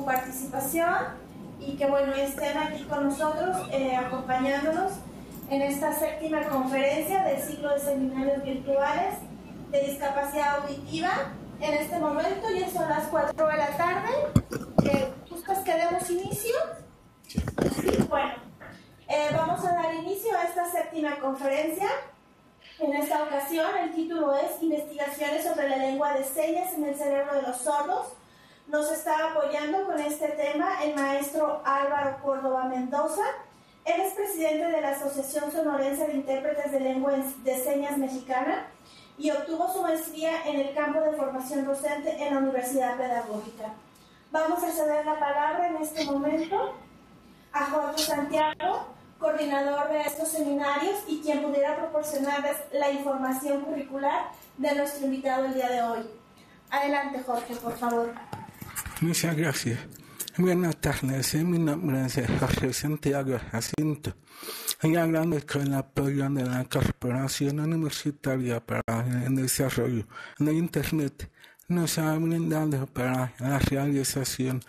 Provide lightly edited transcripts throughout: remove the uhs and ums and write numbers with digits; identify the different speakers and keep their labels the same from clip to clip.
Speaker 1: participación y que bueno, estén aquí con nosotros, acompañándonos en esta séptima conferencia del ciclo de seminarios virtuales de discapacidad auditiva. En este momento ya son las 4 de la tarde. ¿Gustas que demos inicio? Sí, bueno. Vamos a dar inicio a esta séptima conferencia. En esta ocasión el título es Investigaciones sobre la lengua de señas en el cerebro de los sordos. Nos está apoyando con este tema el maestro Álvaro Córdoba Mendoza. Él es presidente de la Asociación Sonorense de Intérpretes de Lengua de Señas Mexicana y obtuvo su maestría en el campo de formación docente en la Universidad Pedagógica. Vamos a ceder la palabra en este momento a Jorge Santiago, coordinador de estos seminarios y quien pudiera proporcionarles la información curricular de nuestro invitado el día de hoy. Adelante, Jorge, por favor.
Speaker 2: Muchas gracias. Buenas tardes, mi nombre es Jorge Santiago Jacinto y agradezco el apoyo de la Corporación Universitaria para el Desarrollo de Internet. Nos ha brindado para la realización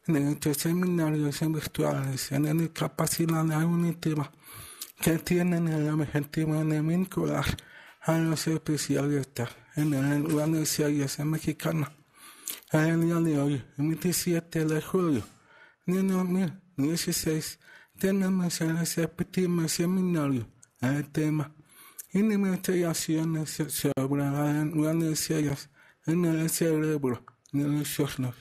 Speaker 2: de estos seminarios virtuales en discapacidad auditiva que tienen el objetivo de vincular a los especialistas en la lengua de señas mexicana. El día de hoy, 27 de julio de 2016, tenemos el séptimo seminario al tema Investigaciones sobre la lengua de señas en el cerebro de los sordos.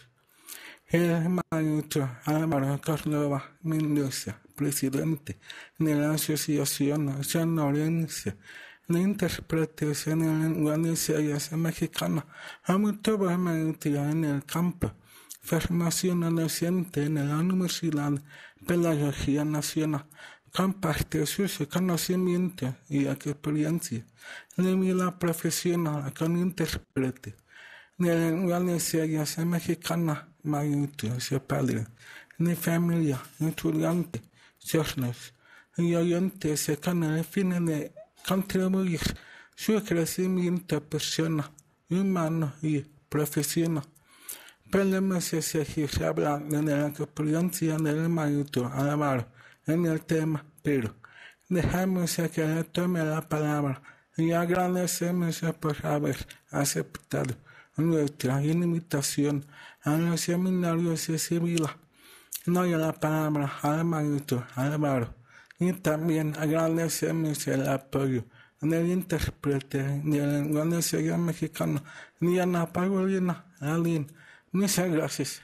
Speaker 2: El maestro Álvaro Córdoba Mendoza, presidente de la Asociación Sonorense de Intérpretes en la Lengua de Señas Mexicana, obtuvo maestría en el campo, formación docente en la Universidad Pedagógica Nacional. Comparte sus conocimientos y experiencia de vida profesional con intérprete de la lengua de señas mexicana, maestros y padres de familia, estudiantes, sordos y oyentes con el fin de contribuir su crecimiento personal, humano y profesional. Podemos seguir hablando de la experiencia del maestro Álvaro en el tema, pero dejamos que le tome la palabra y agradecemos por haber aceptado nuestra invitación a los seminarios civiles. Doy la palabra al maestro Álvaro y también agradecemos el apoyo del intérprete de la lengua de señas mexicana, Diana Paulina Alín. Muchas gracias.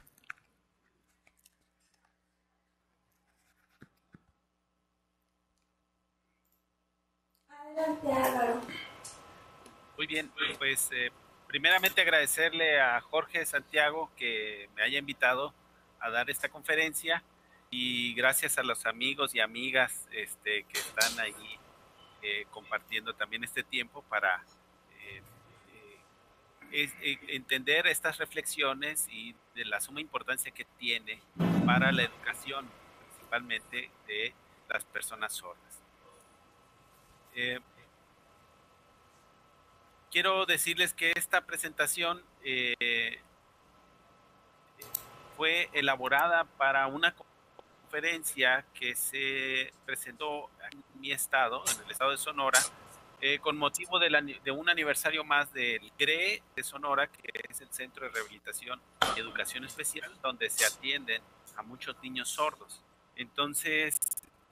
Speaker 1: Adelante, Álvaro.
Speaker 3: Muy bien, pues primeramente agradecerle a Jorge Santiago que me haya invitado a dar esta conferencia y gracias a los amigos y amigas que están ahí compartiendo también este tiempo para entender estas reflexiones y de la suma importancia que tiene para la educación, principalmente de las personas sordas. Quiero decirles que esta presentación fue elaborada para una conferencia que se presentó en mi estado, en el estado de Sonora, con motivo de un aniversario más del CRE de Sonora, que es el Centro de Rehabilitación y Educación Especial, donde se atienden a muchos niños sordos. Entonces,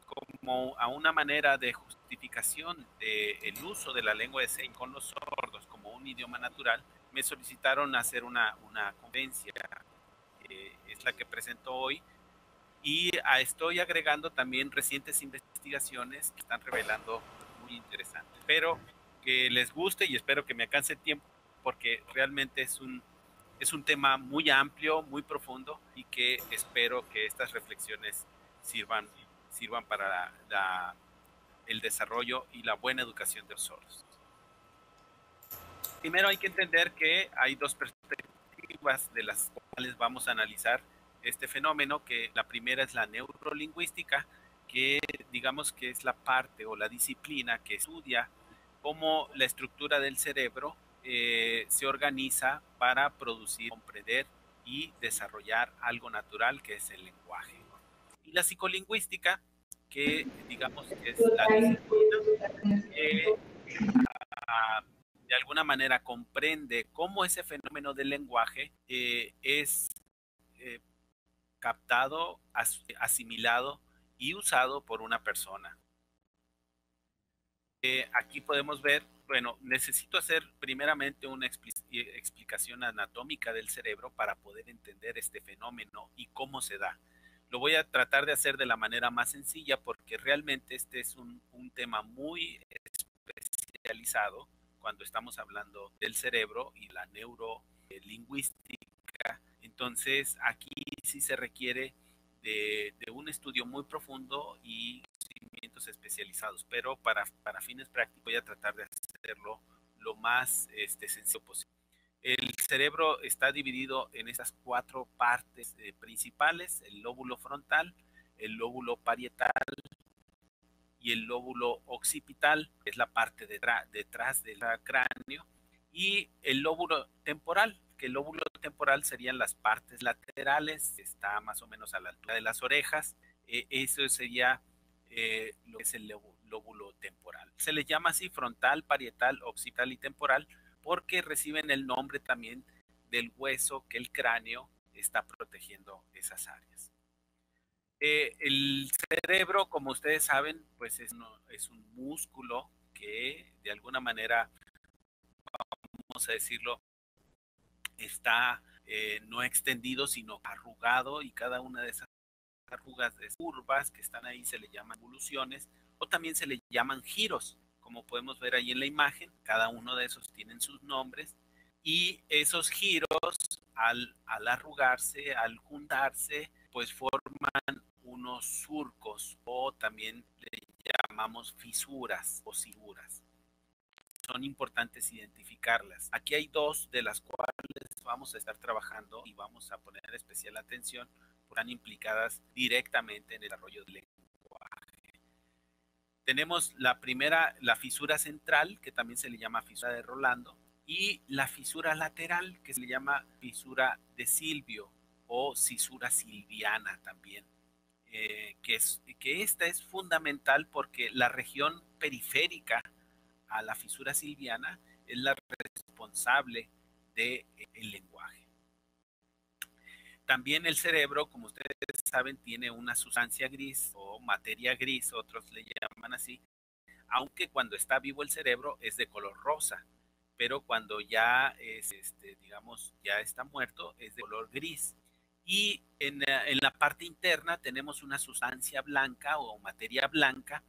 Speaker 3: como a una manera de justificación del uso de la lengua de señas con los sordos como un idioma natural, me solicitaron hacer una conferencia, es la que presento hoy, y estoy agregando también recientes investigaciones que están revelando muy interesantes. Espero que les guste y espero que me alcance el tiempo, porque realmente es un tema muy amplio, muy profundo, y que espero que estas reflexiones sirvan para el desarrollo y la buena educación de los sordos. Primero hay que entender que hay dos perspectivas de las cuales vamos a analizar este fenómeno, que la primera es la neurolingüística, que digamos que es la parte o la disciplina que estudia cómo la estructura del cerebro se organiza para producir, comprender y desarrollar algo natural que es el lenguaje. Y la psicolingüística, que digamos que es la disciplina que de alguna manera comprende cómo ese fenómeno del lenguaje es captado, asimilado y usado por una persona. Aquí podemos ver, bueno, necesito hacer primeramente una explicación anatómica del cerebro para poder entender este fenómeno y cómo se da. Lo voy a tratar de hacer de la manera más sencilla porque realmente este es un tema muy especializado cuando estamos hablando del cerebro y la neurolingüística. Entonces aquí sí se requiere de un estudio muy profundo y conocimientos especializados, pero para fines prácticos voy a tratar de hacerlo lo más sencillo posible. El cerebro está dividido en esas 4 partes principales: el lóbulo frontal, el lóbulo parietal y el lóbulo occipital, que es la parte detrás del cráneo, y el lóbulo temporal, que el lóbulo temporal serían las partes laterales, está más o menos a la altura de las orejas. Eso sería lo que es el lóbulo temporal. Se les llama así frontal, parietal, occipital y temporal porque reciben el nombre también del hueso que el cráneo está protegiendo esas áreas. El cerebro, como ustedes saben, pues es un músculo que de alguna manera, vamos a decirlo, está no extendido, sino arrugado, y cada una de esas arrugas de curvas que están ahí se le llaman evoluciones, o también se le llaman giros, como podemos ver ahí en la imagen. Cada uno de esos tienen sus nombres, y esos giros, al arrugarse, al juntarse, pues forman unos surcos, o también le llamamos fisuras o fisuras. Son importantes identificarlas. Aquí hay 2 de las cuales vamos a estar trabajando y vamos a poner especial atención, porque están implicadas directamente en el desarrollo del lenguaje. Tenemos la primera, la fisura central, que también se le llama fisura de Rolando, y la fisura lateral, que se le llama fisura de Silvio o cisura silviana también. Que esta es fundamental porque la región periférica a la fisura silviana es la responsable del lenguaje. También el cerebro, como ustedes saben, tiene una sustancia gris o materia gris, otros le llaman así, aunque cuando está vivo el cerebro es de color rosa, pero cuando ya es, digamos, ya está muerto, es de color gris. Y en la parte interna tenemos una sustancia blanca o materia blanca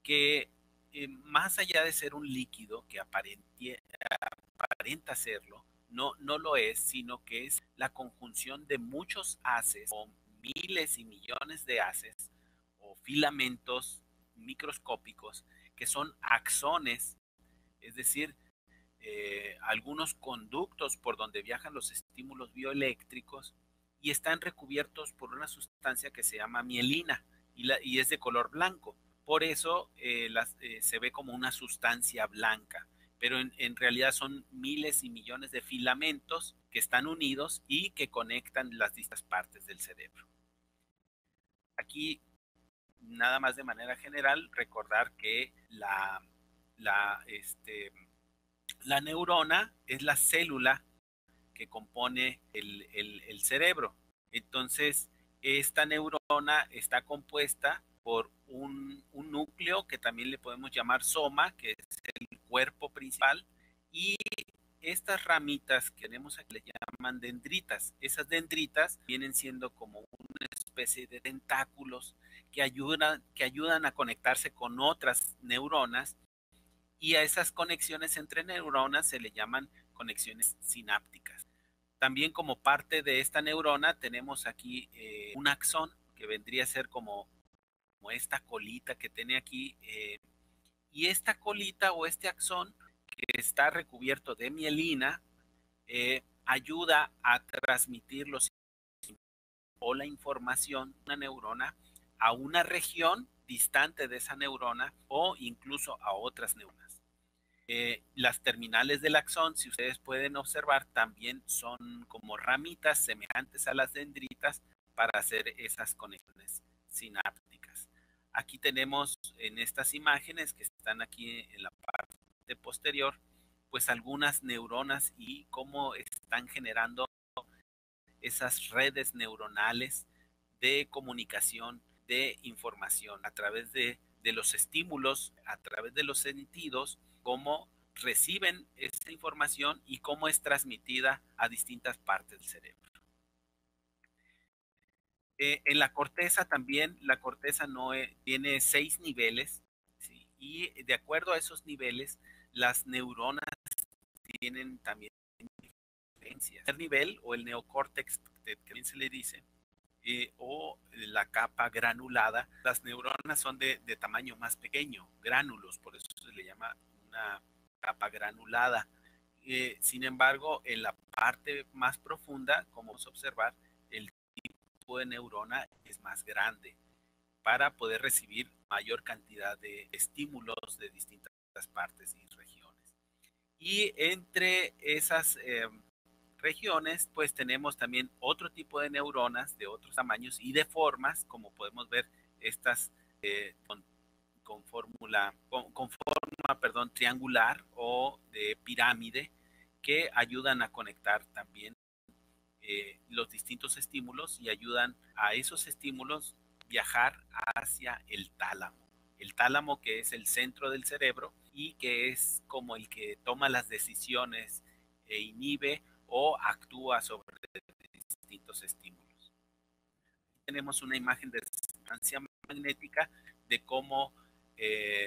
Speaker 3: que más allá de ser un líquido que aparenta serlo, no lo es, sino que es la conjunción de muchos haces o miles y millones de haces o filamentos microscópicos que son axones, es decir, algunos conductos por donde viajan los estímulos bioeléctricos, y están recubiertos por una sustancia que se llama mielina y es de color blanco. Por eso se ve como una sustancia blanca, pero en realidad son miles y millones de filamentos que están unidos y que conectan las distintas partes del cerebro. Aquí, nada más de manera general, recordar que la neurona es la célula que compone el cerebro. Entonces, esta neurona está compuesta por un núcleo que también le podemos llamar soma, que es el cuerpo principal, y estas ramitas que tenemos aquí le llaman dendritas. Esas dendritas vienen siendo como una especie de tentáculos que ayudan a conectarse con otras neuronas, y a esas conexiones entre neuronas se le llaman conexiones sinápticas. También, como parte de esta neurona, tenemos aquí un axón, que vendría a ser como esta colita que tiene aquí, y esta colita o este axón, que está recubierto de mielina, ayuda a transmitir la información de una neurona a una región distante de esa neurona o incluso a otras neuronas. Las terminales del axón, si ustedes pueden observar, también son como ramitas semejantes a las dendritas para hacer esas conexiones sinápticas. Aquí tenemos en estas imágenes que están aquí en la parte posterior, pues algunas neuronas y cómo están generando esas redes neuronales de comunicación, de información a través de los estímulos, a través de los sentidos, cómo reciben esta información y cómo es transmitida a distintas partes del cerebro. En la corteza también, la corteza tiene 6 niveles, ¿sí? Y de acuerdo a esos niveles, las neuronas tienen también diferencias. El nivel o el neocórtex, que también se le dice, o la capa granulada, las neuronas son de tamaño más pequeño, gránulos, por eso se le llama una capa granulada. Sin embargo, en la parte más profunda, como vamos a observar, el tipo de neurona es más grande para poder recibir mayor cantidad de estímulos de distintas partes y regiones. Y entre esas regiones, pues tenemos también otro tipo de neuronas de otros tamaños y de formas, como podemos ver estas con forma triangular o de pirámide, que ayudan a conectar también los distintos estímulos y ayudan a esos estímulos viajar hacia el tálamo. El tálamo, que es el centro del cerebro y que es como el que toma las decisiones e inhibe o actúa sobre distintos estímulos. Tenemos una imagen de resonancia magnética de cómo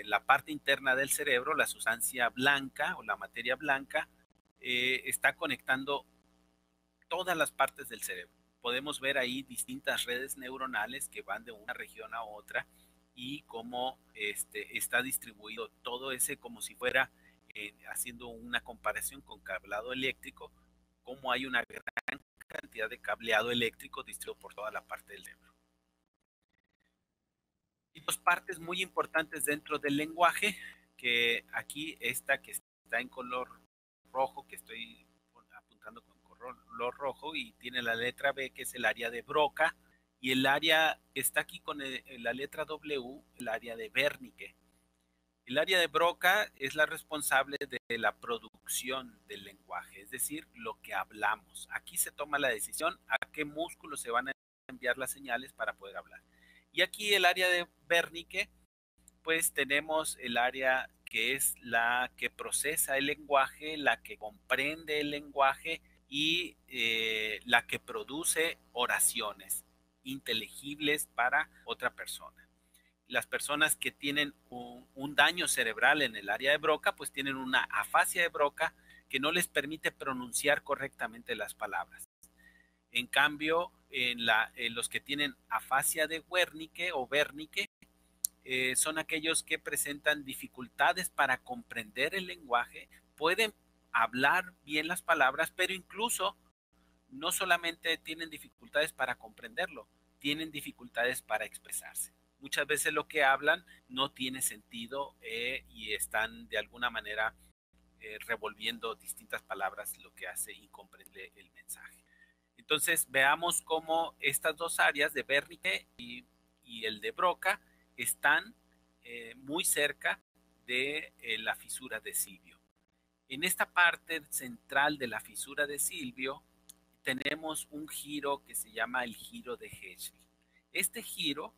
Speaker 3: la parte interna del cerebro, la sustancia blanca o la materia blanca, está conectando todas las partes del cerebro. Podemos ver ahí distintas redes neuronales que van de una región a otra y cómo está distribuido todo ese, como si fuera, haciendo una comparación con cableado eléctrico, cómo hay una gran cantidad de cableado eléctrico distribuido por toda la parte del cerebro. Y dos partes muy importantes dentro del lenguaje, que aquí esta que está en color rojo, que estoy apuntando con color rojo, y tiene la letra B, que es el área de Broca, y el área que está aquí con la letra W, el área de Wernicke. El área de Broca es la responsable de la producción del lenguaje, es decir, lo que hablamos. Aquí se toma la decisión a qué músculos se van a enviar las señales para poder hablar. Y aquí el área de Wernicke, pues tenemos el área que es la que procesa el lenguaje, la que comprende el lenguaje y la que produce oraciones inteligibles para otra persona. Las personas que tienen un daño cerebral en el área de Broca, pues tienen una afasia de Broca que no les permite pronunciar correctamente las palabras. En cambio, en los que tienen afasia de Wernicke o Wernicke, son aquellos que presentan dificultades para comprender el lenguaje, pueden hablar bien las palabras, pero incluso no solamente tienen dificultades para comprenderlo, tienen dificultades para expresarse. Muchas veces lo que hablan no tiene sentido y están de alguna manera revolviendo distintas palabras, lo que hace incomprender el mensaje. Entonces veamos cómo estas dos áreas de Wernicke y el de Broca están muy cerca de la fisura de Silvio. En esta parte central de la fisura de Silvio tenemos un giro que se llama el giro de Hershey. Este giro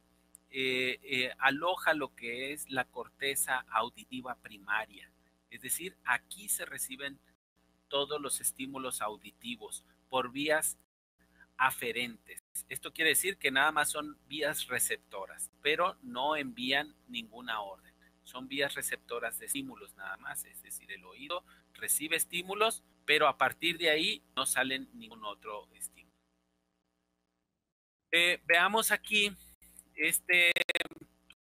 Speaker 3: aloja lo que es la corteza auditiva primaria, es decir, aquí se reciben todos los estímulos auditivos por vías aferentes. Esto quiere decir que nada más son vías receptoras, pero no envían ninguna orden. Son vías receptoras de estímulos nada más, es decir, el oído recibe estímulos, pero a partir de ahí no salen ningún otro estímulo. Veamos aquí este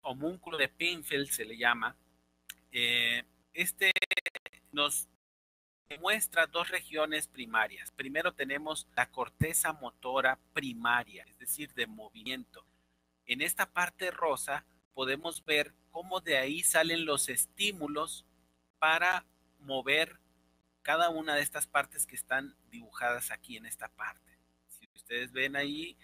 Speaker 3: homúnculo de Penfield, se le llama. Este nos muestra dos regiones primarias. Primero tenemos la corteza motora primaria, es decir, de movimiento. En esta parte rosa podemos ver cómo de ahí salen los estímulos para mover cada una de estas partes que están dibujadas aquí en esta parte. Si ustedes ven ahí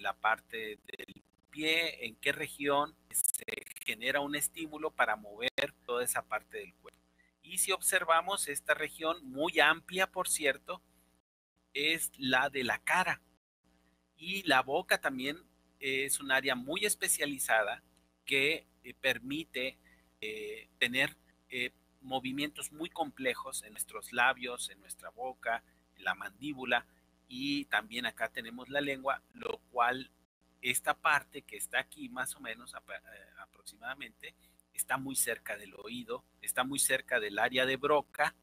Speaker 3: la parte del pie, en qué región se genera un estímulo para mover toda esa parte del cuerpo. Y si observamos esta región muy amplia, por cierto, es la de la cara. Y la boca también es un área muy especializada que permite tener movimientos muy complejos en nuestros labios, en nuestra boca, en la mandíbula, y también acá tenemos la lengua, lo cual esta parte que está aquí más o menos aproximadamente está muy cerca del oído, está muy cerca del área de Broca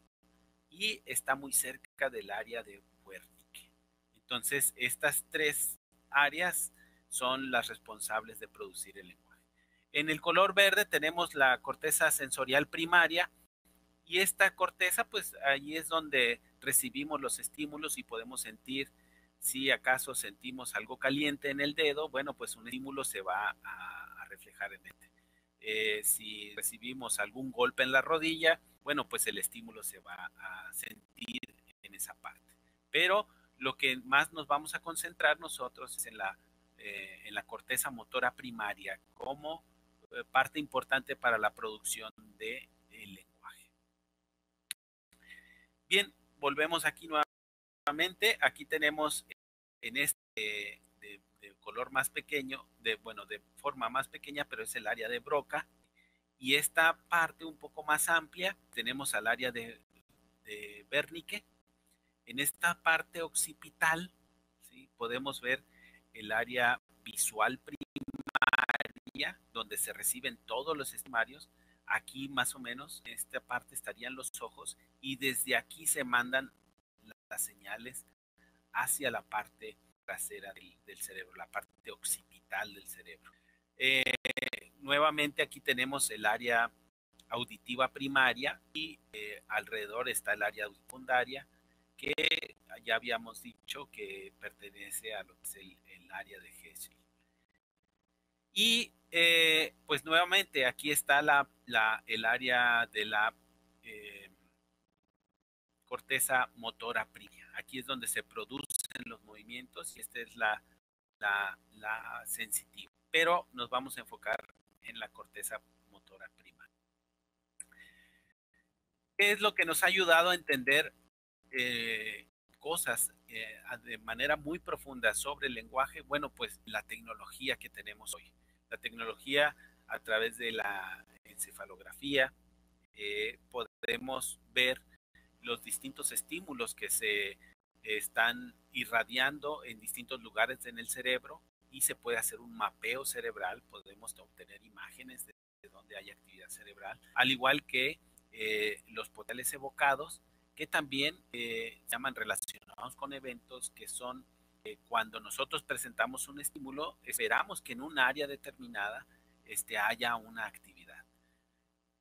Speaker 3: y está muy cerca del área de Wernicke. Entonces estas tres áreas son las responsables de producir el lenguaje. En el color verde tenemos la corteza sensorial primaria, y esta corteza, pues ahí es donde recibimos los estímulos y podemos sentir si acaso sentimos algo caliente en el dedo, bueno, pues un estímulo se va a reflejar en él. Si recibimos algún golpe en la rodilla, bueno, pues el estímulo se va a sentir en esa parte. Pero lo que más nos vamos a concentrar nosotros es en la corteza motora primaria como parte importante para la producción del lenguaje. Bien, volvemos aquí nuevamente. Aquí tenemos en este de color más pequeño, de forma más pequeña, pero es el área de Broca. Y esta parte un poco más amplia, tenemos al área de Wernicke. En esta parte occipital, ¿sí?, podemos ver el área visual primaria, donde se reciben todos los estímulos. Aquí más o menos, en esta parte estarían los ojos, y desde aquí se mandan las señales hacia la parte trasera del cerebro, la parte occipital del cerebro. Nuevamente aquí tenemos el área auditiva primaria y alrededor está el área secundaria, que ya habíamos dicho que pertenece a lo que es el área de Hershey. Y pues nuevamente aquí está el área de la corteza motora primaria. Aquí es donde se producen los movimientos y esta es la sensitiva. Pero nos vamos a enfocar en la corteza motora primaria. ¿Qué es lo que nos ha ayudado a entender cosas de manera muy profunda sobre el lenguaje? Bueno, pues la tecnología que tenemos hoy. La tecnología a través de la encefalografía, podemos ver los distintos estímulos que se están irradiando en distintos lugares en el cerebro, y se puede hacer un mapeo cerebral, podemos obtener imágenes de donde hay actividad cerebral, al igual que los potenciales evocados, que también se llaman relacionados con eventos, que son cuando nosotros presentamos un estímulo, esperamos que en un área determinada haya una actividad.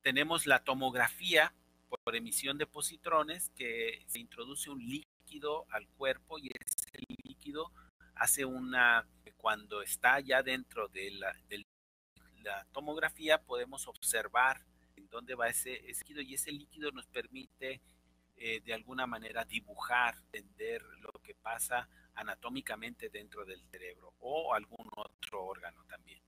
Speaker 3: Tenemos la tomografía por emisión de positrones, que se introduce un líquido al cuerpo, y ese líquido hace cuando está ya dentro de la tomografía, podemos observar en dónde va ese líquido, y ese líquido nos permite de alguna manera dibujar, entender lo que pasa anatómicamente dentro del cerebro o algún otro órgano también.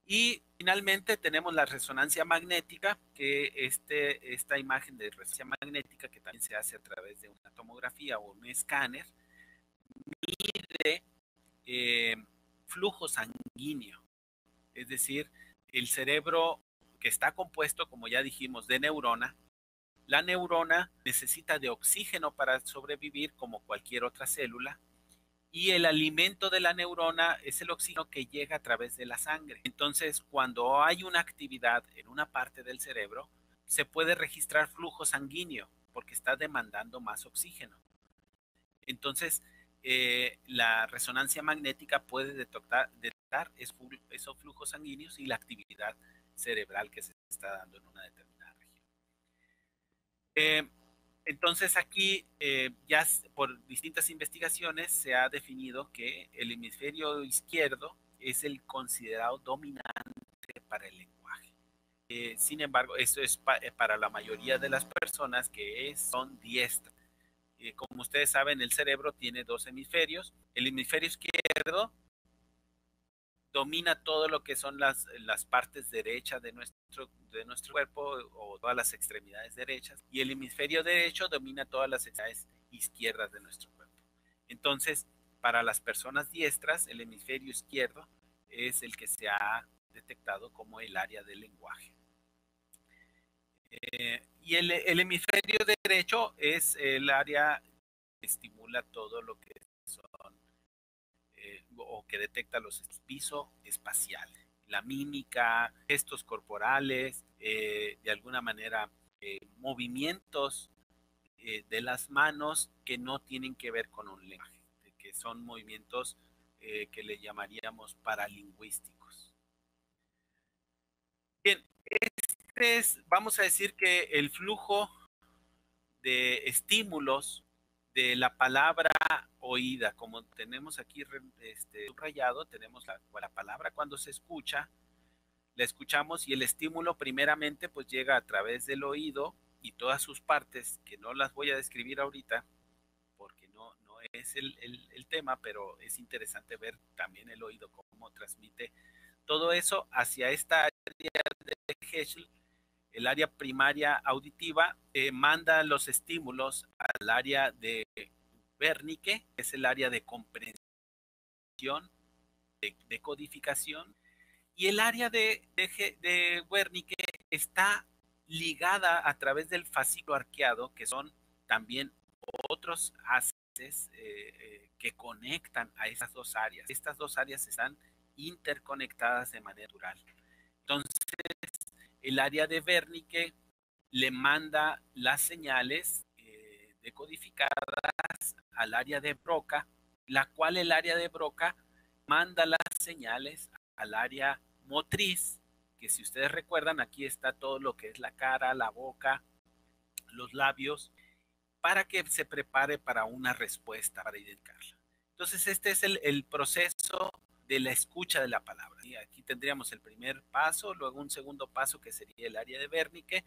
Speaker 3: Y finalmente tenemos la resonancia magnética, que esta imagen de resonancia magnética, que también se hace a través de una tomografía o un escáner, mide flujo sanguíneo. Es decir, el cerebro, que está compuesto, como ya dijimos, de neurona. La neurona necesita de oxígeno para sobrevivir, como cualquier otra célula, y el alimento de la neurona es el oxígeno que llega a través de la sangre. Entonces, cuando hay una actividad en una parte del cerebro, se puede registrar flujo sanguíneo porque está demandando más oxígeno. Entonces, la resonancia magnética puede detectar esos flujos sanguíneos y la actividad cerebral que se está dando en una determinada región. Entonces aquí ya por distintas investigaciones se ha definido que el hemisferio izquierdo es el considerado dominante para el lenguaje. Sin embargo, eso es para la mayoría de las personas que son diestras. Como ustedes saben, el cerebro tiene dos hemisferios. El hemisferio izquierdo domina todo lo que son las partes derechas de nuestro cuerpo o todas las extremidades derechas, y el hemisferio derecho domina todas las extremidades izquierdas de nuestro cuerpo. Entonces, para las personas diestras, el hemisferio izquierdo es el que se ha detectado como el área del lenguaje. Y el hemisferio derecho es el área que estimula todo lo que son o que detecta los visoespaciales, la mímica, gestos corporales, de alguna manera movimientos de las manos que no tienen que ver con un lenguaje, que son movimientos que le llamaríamos paralingüísticos. Bien, vamos a decir que el flujo de estímulos de la palabra oída, como tenemos aquí subrayado, tenemos la palabra cuando se escucha, la escuchamos y el estímulo primeramente pues llega a través del oído y todas sus partes, que no las voy a describir ahorita porque no es el tema, pero es interesante ver también el oído, cómo transmite todo eso hacia esta área de Herschel. El área primaria auditiva manda los estímulos al área de Wernicke, que es el área de comprensión, de codificación, y el área de Wernicke está ligada a través del fascículo arqueado, que son también otros haces que conectan a esas dos áreas. Estas dos áreas están interconectadas de manera natural. Entonces, el área de Wernicke le manda las señales decodificadas al área de Broca, la cual el área de Broca manda las señales al área motriz, que si ustedes recuerdan, aquí está todo lo que es la cara, la boca, los labios, para que se prepare para una respuesta, para identificarla. Entonces, este es el proceso de la escucha de la palabra. Y aquí tendríamos el primer paso, luego un segundo paso que sería el área de Wernicke,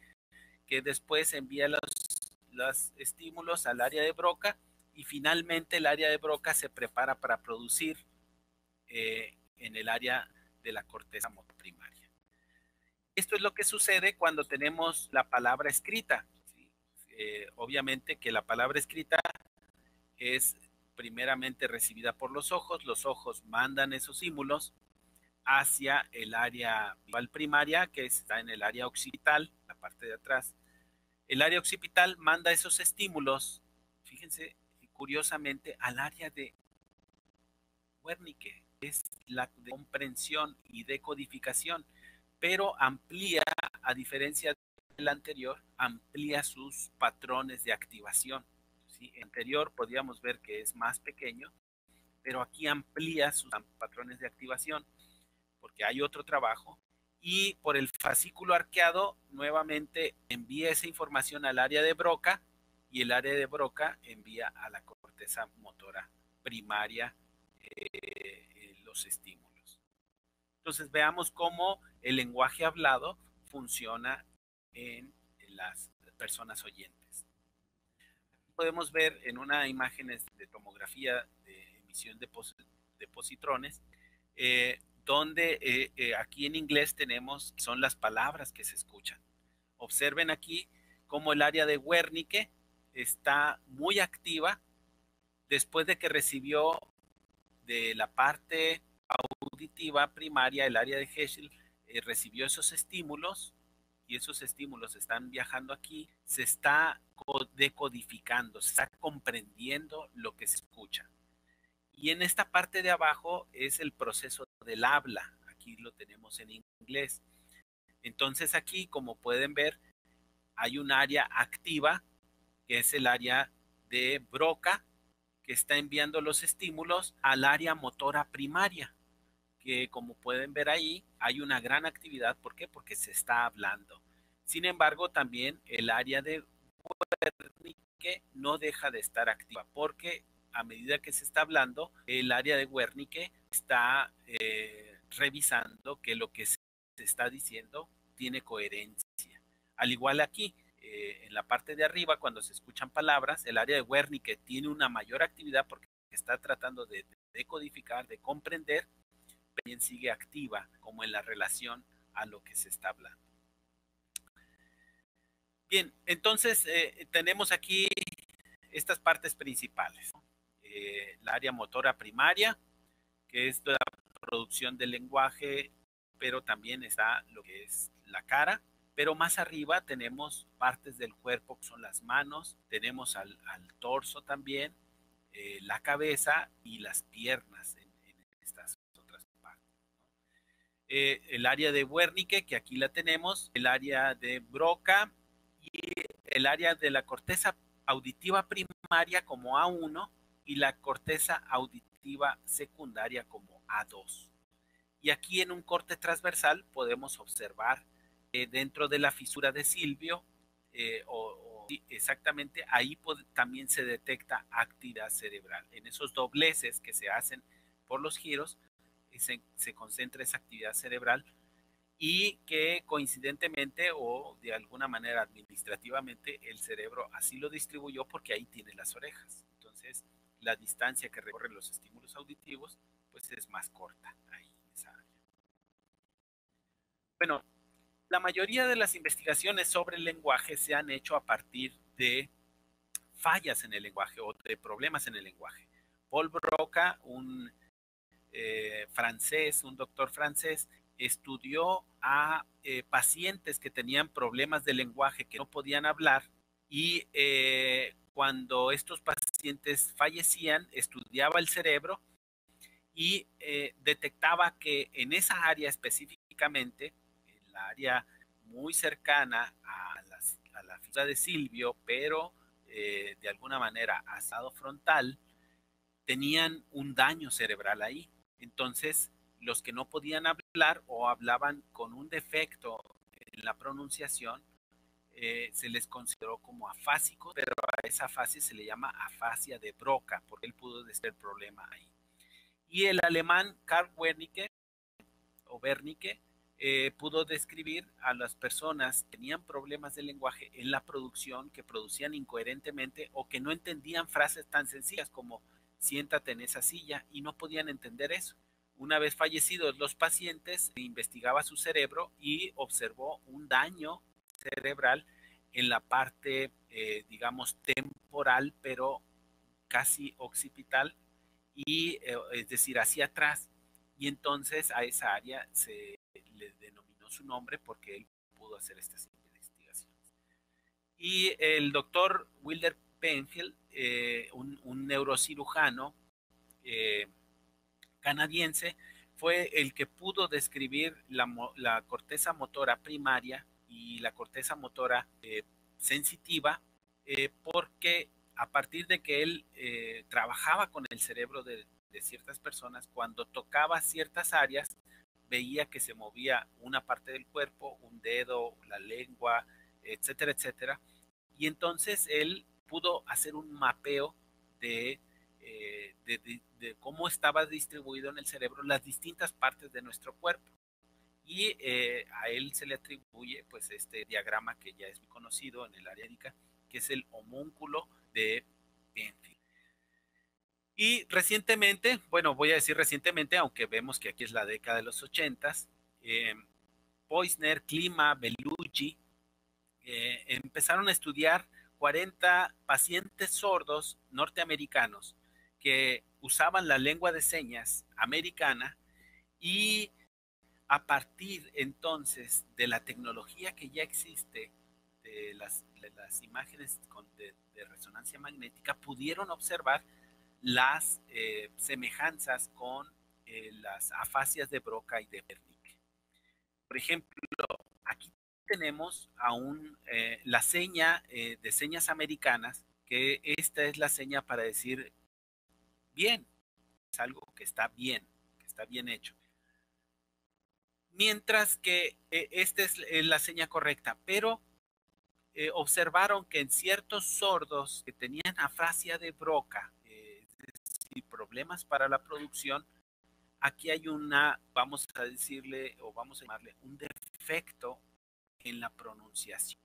Speaker 3: que después envía los estímulos al área de Broca, y finalmente el área de Broca se prepara para producir en el área de la corteza motora primaria. Esto es lo que sucede cuando tenemos la palabra escrita. ¿Sí? Obviamente que la palabra escrita es primeramente recibida por los ojos mandan esos estímulos hacia el área visual primaria, que está en el área occipital, la parte de atrás. El área occipital manda esos estímulos, fíjense, curiosamente, al área de Wernicke, es la de comprensión y decodificación, pero amplía, a diferencia del anterior, amplía sus patrones de activación. ¿Sí? El anterior podríamos ver que es más pequeño, pero aquí amplía sus patrones de activación, porque hay otro trabajo, y por el fascículo arqueado nuevamente envía esa información al área de Broca, y el área de Broca envía a la corteza motora primaria los estímulos. Entonces veamos cómo el lenguaje hablado funciona en las personas oyentes. Podemos ver en una imagen de tomografía de emisión de positrones, donde aquí en inglés tenemos, son las palabras que se escuchan. Observen aquí cómo el área de Wernicke está muy activa después de que recibió de la parte auditiva primaria, el área de Herschel recibió esos estímulos, y esos estímulos están viajando aquí, se está decodificando, se está comprendiendo lo que se escucha. Y en esta parte de abajo es el proceso del habla. Aquí lo tenemos en inglés. Entonces aquí, como pueden ver, hay un área activa, que es el área de Broca, que está enviando los estímulos al área motora primaria, que como pueden ver ahí, hay una gran actividad. ¿Por qué? Porque se está hablando. Sin embargo, también el área de Wernicke no deja de estar activa, porque a medida que se está hablando, el área de Wernicke está revisando que lo que se está diciendo tiene coherencia. Al igual aquí, en la parte de arriba, cuando se escuchan palabras, el área de Wernicke tiene una mayor actividad porque está tratando de decodificar, de comprender, también sigue activa como en la relación a lo que se está hablando. Bien, entonces tenemos aquí estas partes principales, ¿no? La área motora primaria, que es la producción del lenguaje, pero también está lo que es la cara. Pero más arriba tenemos partes del cuerpo, que son las manos, tenemos al torso también, la cabeza y las piernas en estas otras partes, ¿no? El área de Wernicke, que aquí la tenemos, el área de Broca y el área de la corteza auditiva primaria como A1 y la corteza auditiva secundaria como A2. Y aquí en un corte transversal podemos observar dentro de la fisura de Silvio, exactamente ahí también se detecta actividad cerebral. En esos dobleces que se hacen por los giros, se concentra esa actividad cerebral y que coincidentemente o de alguna manera administrativamente el cerebro así lo distribuyó porque ahí tiene las orejas. Entonces, la distancia que recorren los estímulos auditivos pues es más corta ahí en esa área. Bueno, la mayoría de las investigaciones sobre el lenguaje se han hecho a partir de fallas en el lenguaje o de problemas en el lenguaje. Paul Broca, un francés, un doctor francés, estudió a pacientes que tenían problemas de lenguaje, que no podían hablar, y cuando estos pacientes fallecían, estudiaba el cerebro y detectaba que en esa área específicamente, en la área muy cercana a la fisura de Silvio, pero de alguna manera asado frontal, tenían un daño cerebral ahí. Entonces, los que no podían hablar o hablaban con un defecto en la pronunciación, se les consideró como afásicos, pero a esa afasia se le llama afasia de Broca, porque él pudo decir el problema ahí. Y el alemán Karl Wernicke, o Wernicke, pudo describir a las personas que tenían problemas de lenguaje en la producción, que producían incoherentemente o que no entendían frases tan sencillas como siéntate en esa silla, y no podían entender eso. Una vez fallecidos los pacientes, investigaba su cerebro y observó un daño cerebral en la parte, digamos, temporal, pero casi occipital, y es decir, hacia atrás. Y entonces a esa área se le denominó su nombre porque él pudo hacer estas investigaciones. Y el doctor Wilder Penfield, un neurocirujano canadiense, fue el que pudo describir la corteza motora primaria y la corteza motora sensitiva, porque a partir de que él trabajaba con el cerebro de ciertas personas, cuando tocaba ciertas áreas, veía que se movía una parte del cuerpo, un dedo, la lengua, etcétera, etcétera. Y entonces él pudo hacer un mapeo de cómo estaba distribuido en el cerebro las distintas partes de nuestro cuerpo. Y a él se le atribuye pues este diagrama que ya es muy conocido en el área médica, que es el homúnculo de Penfield. Y recientemente, bueno, voy a decir recientemente, aunque vemos que aquí es la década de los 80s, Poisner, Klima, Bellucci empezaron a estudiar 40 pacientes sordos norteamericanos que usaban la lengua de señas americana, y a partir entonces de la tecnología que ya existe de las imágenes de resonancia magnética, pudieron observar las semejanzas con las afasias de Broca y de Wernicke. Por ejemplo, aquí tenemos aún la seña de señas americanas, que esta es la seña para decir bien, es algo que está bien hecho. Mientras que esta es la seña correcta, pero observaron que en ciertos sordos que tenían afasia de Broca, es decir, problemas para la producción, aquí hay vamos a decirle, o vamos a llamarle un defecto en la pronunciación.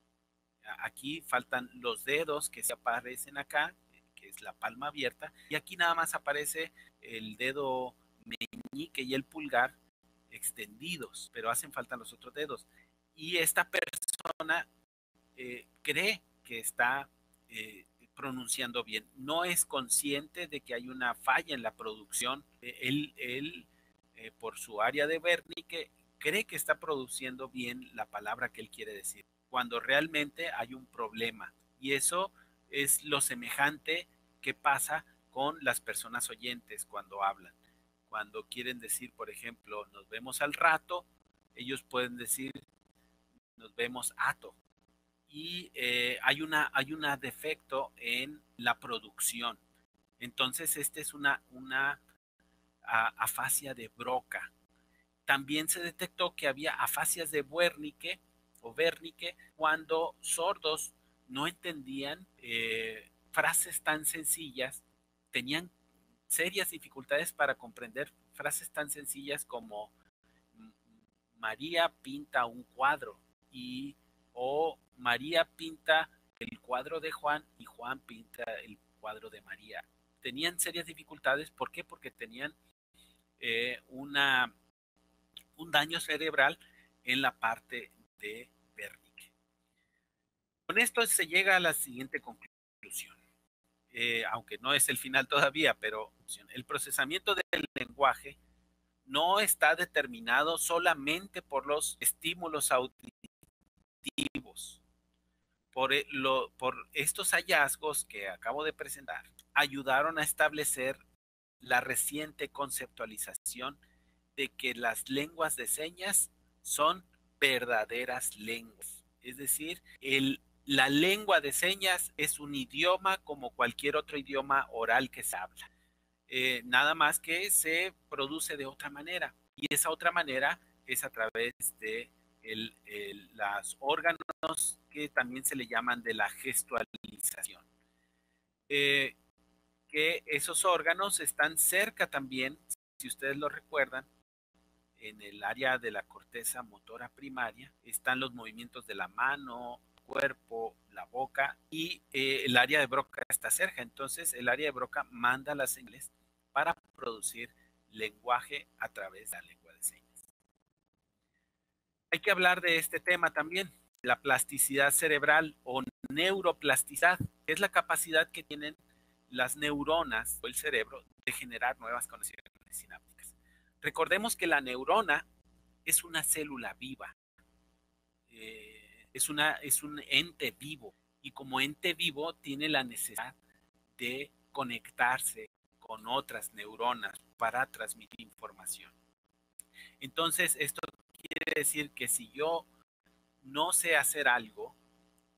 Speaker 3: Aquí faltan los dedos que se aparecen acá, que es la palma abierta, y aquí nada más aparece el dedo meñique y el pulgar extendidos, pero hacen falta los otros dedos. Y esta persona cree que está pronunciando bien, no es consciente de que hay una falla en la producción. Él por su área de Wernicke, cree que está produciendo bien la palabra que él quiere decir, cuando realmente hay un problema. Y eso es lo semejante que pasa con las personas oyentes cuando hablan. Cuando quieren decir, por ejemplo, nos vemos al rato, ellos pueden decir, nos vemos ato. Y hay una defecto en la producción. Entonces, esta es una afasia de Broca. También se detectó que había afasias de Wernicke cuando sordos no entendían frases tan sencillas, tenían serias dificultades para comprender frases tan sencillas como María pinta un cuadro o María pinta el cuadro de Juan y Juan pinta el cuadro de María. Tenían serias dificultades. ¿Por qué? Porque tenían un daño cerebral en la parte de Wernicke. Con esto se llega a la siguiente conclusión, aunque no es el final todavía, pero el procesamiento del lenguaje no está determinado solamente por los estímulos auditivos. Por estos hallazgos que acabo de presentar, ayudaron a establecer la reciente conceptualización de que las lenguas de señas son verdaderas lenguas. Es decir, la lengua de señas es un idioma como cualquier otro idioma oral que se habla. Nada más que se produce de otra manera. Y esa otra manera es a través de los órganos que también se le llaman de la gestualización. Que esos órganos están cerca también, si ustedes lo recuerdan, en el área de la corteza motora primaria, están los movimientos de la mano, cuerpo, la boca, y el área de Broca está cerca. Entonces el área de Broca manda las señales para producir lenguaje a través de la lengua de señas. Hay que hablar de este tema también, la plasticidad cerebral o neuroplasticidad, que es la capacidad que tienen las neuronas o el cerebro de generar nuevas conexiones sinápticas. Recordemos que la neurona es una célula viva, es un ente vivo, y como ente vivo tiene la necesidad de conectarse con otras neuronas para transmitir información. Entonces, esto quiere decir que si yo no sé hacer algo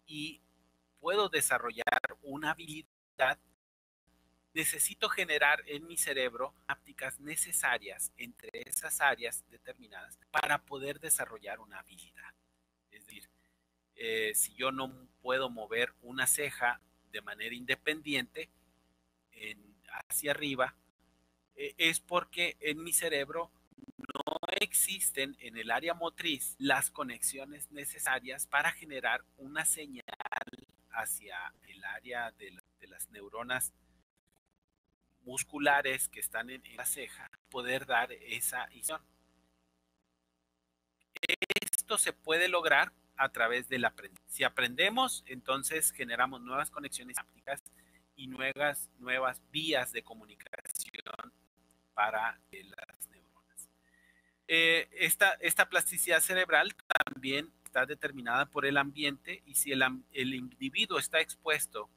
Speaker 3: y puedo desarrollar una habilidad, necesito generar en mi cerebro ápticas necesarias entre esas áreas determinadas para poder desarrollar una habilidad. Es decir, si yo no puedo mover una ceja de manera independiente hacia arriba, es porque en mi cerebro no existen en el área motriz las conexiones necesarias para generar una señal hacia el área de las neuronas musculares que están en la ceja, poder dar esa visión. Esto se puede lograr a través del aprendizaje. Si aprendemos, entonces generamos nuevas conexiones ápticas y nuevas vías de comunicación para las neuronas. Esta plasticidad cerebral también está determinada por el ambiente, y si el individuo está expuesto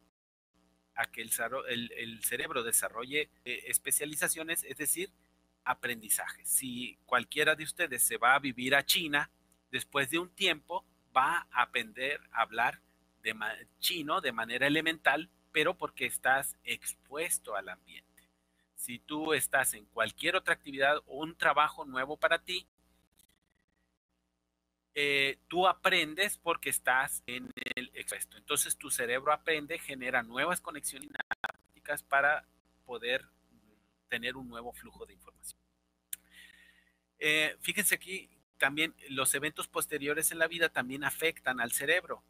Speaker 3: a que el cerebro desarrolle especializaciones, es decir, aprendizaje. Si cualquiera de ustedes se va a vivir a China, después de un tiempo va a aprender a hablar chino de manera elemental, pero porque estás expuesto al ambiente. Si tú estás en cualquier otra actividad o un trabajo nuevo para ti, tú aprendes porque estás en el expuesto. Entonces tu cerebro aprende, genera nuevas conexiones sinápticas para poder tener un nuevo flujo de información. Fíjense aquí también los eventos posteriores en la vida también afectan al cerebro.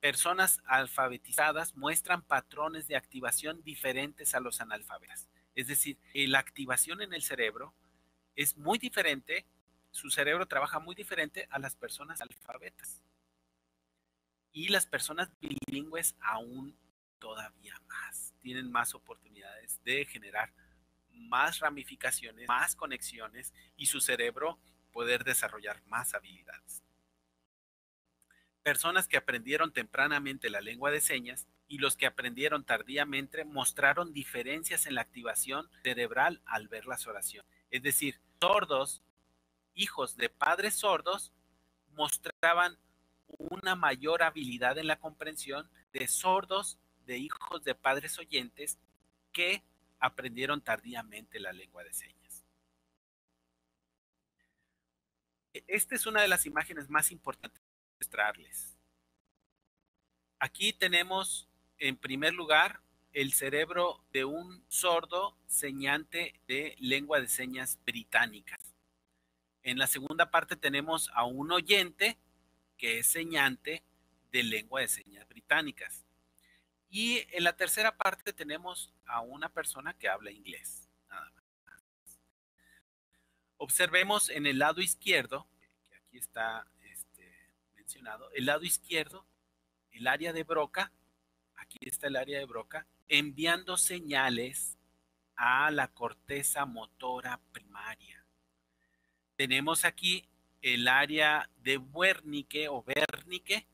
Speaker 3: Personas alfabetizadas muestran patrones de activación diferentes a los analfabetas. Es decir, la activación en el cerebro es muy diferente, su cerebro trabaja muy diferente a las personas alfabetas. Y las personas bilingües aún todavía más, tienen más oportunidades de generar más ramificaciones, más conexiones y su cerebro poder desarrollar más habilidades. Personas que aprendieron tempranamente la lengua de señas y los que aprendieron tardíamente mostraron diferencias en la activación cerebral al ver las oraciones. Es decir, sordos, hijos de padres sordos, mostraban una mayor habilidad en la comprensión de sordos de hijos de padres oyentes que aprendieron tardíamente la lengua de señas. Esta es una de las imágenes más importantes de mostrarles. Aquí tenemos, en primer lugar, el cerebro de un sordo señante de lengua de señas británicas. En la segunda parte tenemos a un oyente que es señante de lengua de señas británicas. Y en la tercera parte tenemos a una persona que habla inglés. Nada más. Observemos en el lado izquierdo, que aquí está mencionado, el lado izquierdo, el área de Broca, aquí está el área de Broca, enviando señales a la corteza motora primaria. Tenemos aquí el área de Wernicke o Wernicke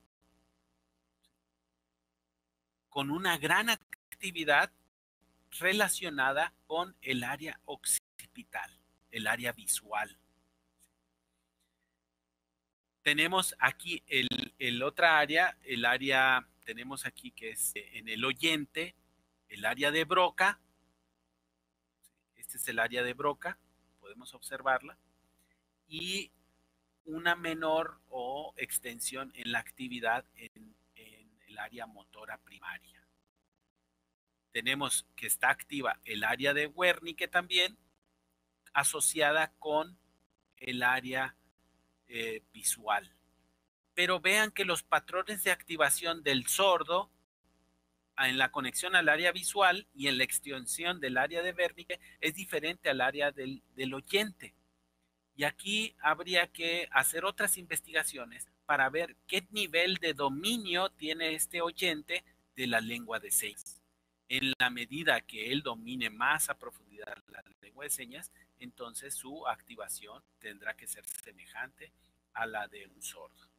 Speaker 3: con una gran actividad relacionada con el área occipital, el área visual. Tenemos aquí el otra área, el área, tenemos aquí que es en el oyente, el área de Broca. Este es el área de Broca, podemos observarla. Y una menor o extensión en la actividad en el área motora primaria. Tenemos que está activa el área de Wernicke también, asociada con el área visual. Pero vean que los patrones de activación del sordo en la conexión al área visual y en la extensión del área de Wernicke es diferente al área del oyente. Y aquí habría que hacer otras investigaciones para ver qué nivel de dominio tiene este oyente de la lengua de señas. En la medida que él domine más a profundidad la lengua de señas, entonces su activación tendrá que ser semejante a la de un sordo.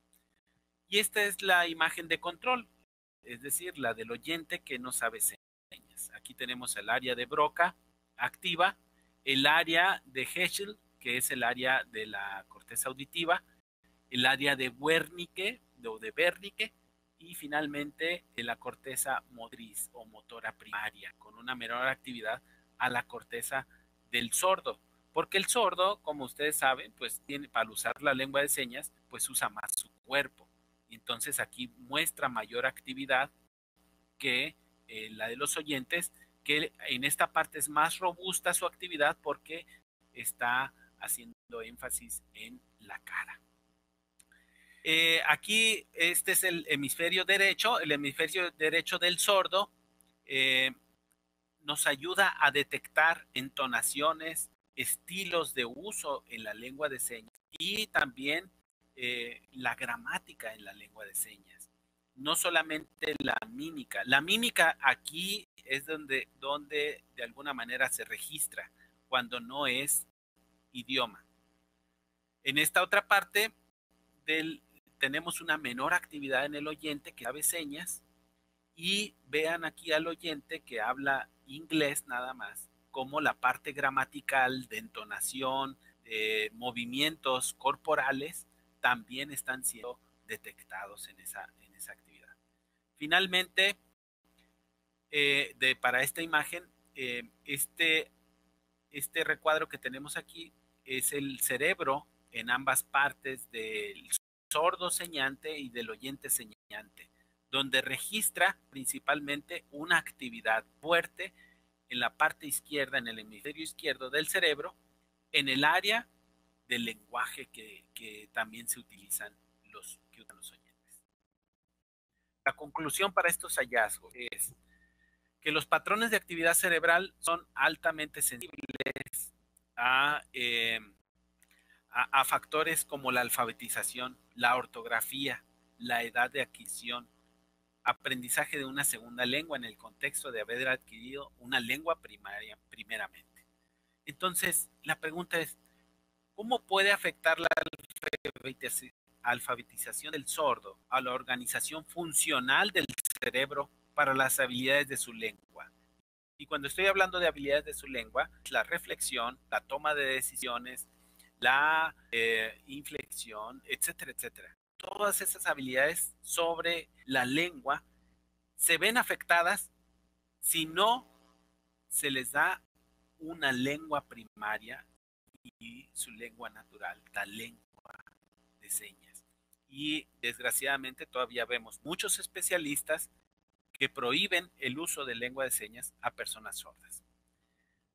Speaker 3: Y esta es la imagen de control, es decir, la del oyente que no sabe señas. Aquí tenemos el área de Broca activa, el área de Heschel, que es el área de la corteza auditiva, el área de Wernicke o de Wernicke, y finalmente la corteza motriz o motora primaria, con una menor actividad a la corteza del sordo. Porque el sordo, como ustedes saben, pues tiene, para usar la lengua de señas, pues usa más su cuerpo. Entonces aquí muestra mayor actividad que la de los oyentes, que en esta parte es más robusta su actividad porque está haciendo énfasis en la cara. Aquí este es el hemisferio derecho del sordo nos ayuda a detectar entonaciones, estilos de uso en la lengua de señas y también la gramática en la lengua de señas. No solamente la mímica. La mímica aquí es donde de alguna manera se registra cuando no es idioma. En esta otra parte tenemos una menor actividad en el oyente que sabe señas y vean aquí al oyente que habla inglés nada más, como la parte gramatical de entonación, de movimientos corporales también están siendo detectados en esa actividad. Finalmente, para esta imagen, este recuadro que tenemos aquí es el cerebro en ambas partes del sordo señante y del oyente señante, donde registra principalmente una actividad fuerte en la parte izquierda, en el hemisferio izquierdo del cerebro, en el área del lenguaje que también se utilizan los oyentes. La conclusión para estos hallazgos es que los patrones de actividad cerebral son altamente sensibles a factores como la alfabetización, la ortografía, la edad de adquisición, aprendizaje de una segunda lengua en el contexto de haber adquirido una lengua primaria primeramente. Entonces, la pregunta es, ¿cómo puede afectar la alfabetización del sordo a la organización funcional del cerebro para las habilidades de su lengua? Y cuando estoy hablando de habilidades de su lengua, la reflexión, la toma de decisiones, la inflexión, etcétera, etcétera. Todas esas habilidades sobre la lengua se ven afectadas si no se les da una lengua primaria y su lengua natural, la lengua de señas. Y desgraciadamente todavía vemos muchos especialistas que prohíben el uso de lengua de señas a personas sordas.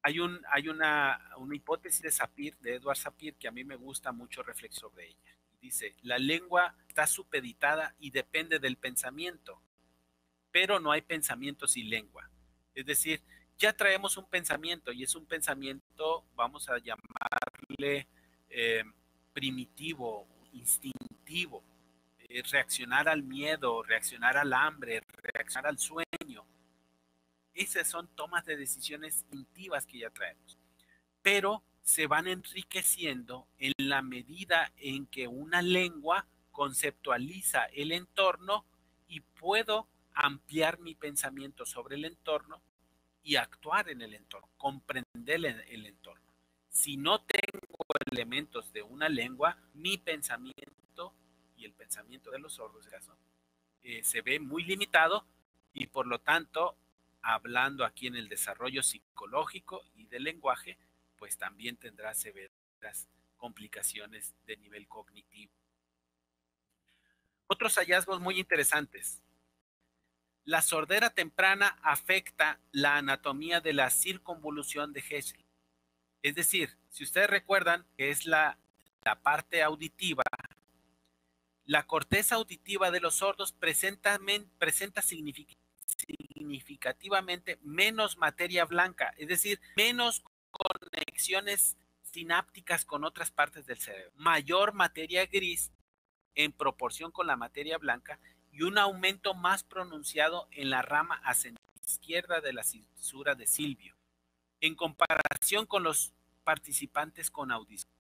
Speaker 3: Hay una hipótesis de Sapir, de Edward Sapir, que a mí me gusta mucho reflexionar sobre ella. Dice, la lengua está supeditada y depende del pensamiento, pero no hay pensamiento sin lengua. Es decir, ya traemos un pensamiento y es un pensamiento, vamos a llamarle primitivo, instintivo, reaccionar al miedo, reaccionar al hambre, reaccionar al sueño. Esas son tomas de decisiones instintivas que ya traemos, pero se van enriqueciendo en la medida en que una lengua conceptualiza el entorno y puedo ampliar mi pensamiento sobre el entorno y actuar en el entorno, comprender el entorno. Si no tengo elementos de una lengua, mi pensamiento y el pensamiento de los sordos se ve muy limitado y por lo tanto, hablando aquí en el desarrollo psicológico y del lenguaje, pues también tendrá severas complicaciones de nivel cognitivo. Otros hallazgos muy interesantes. La sordera temprana afecta la anatomía de la circunvolución de Hershey. Es decir, si ustedes recuerdan que es la parte auditiva, la corteza auditiva de los sordos presenta significativamente menos materia blanca, es decir, menos conexiones sinápticas con otras partes del cerebro, mayor materia gris en proporción con la materia blanca y un aumento más pronunciado en la rama ascendente izquierda de la cisura de Silvio, en comparación con los participantes con audición.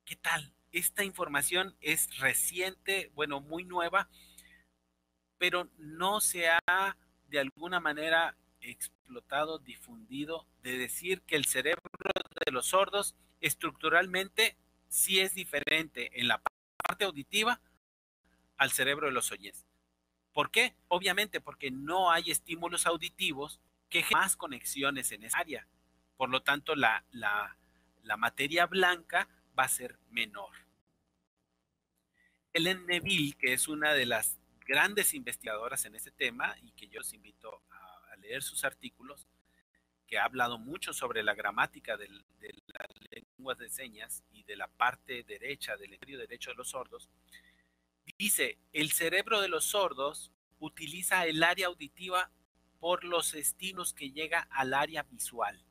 Speaker 3: ¿Qué tal? Esta información es reciente, bueno, muy nueva, pero no se ha de alguna manera explotado, difundido, de decir que el cerebro de los sordos estructuralmente sí es diferente en la parte auditiva al cerebro de los oyentes. ¿Por qué? Obviamente porque no hay estímulos auditivos que generen más conexiones en esa área. Por lo tanto, la materia blanca va a ser menor. Ellen Neville, que es una de las grandes investigadoras en este tema y que yo los invito a leer sus artículos, que ha hablado mucho sobre la gramática de las lenguas de señas y de la parte derecha, del hemisferio derecho de los sordos, dice, el cerebro de los sordos utiliza el área auditiva por los estímulos que llega al área visual,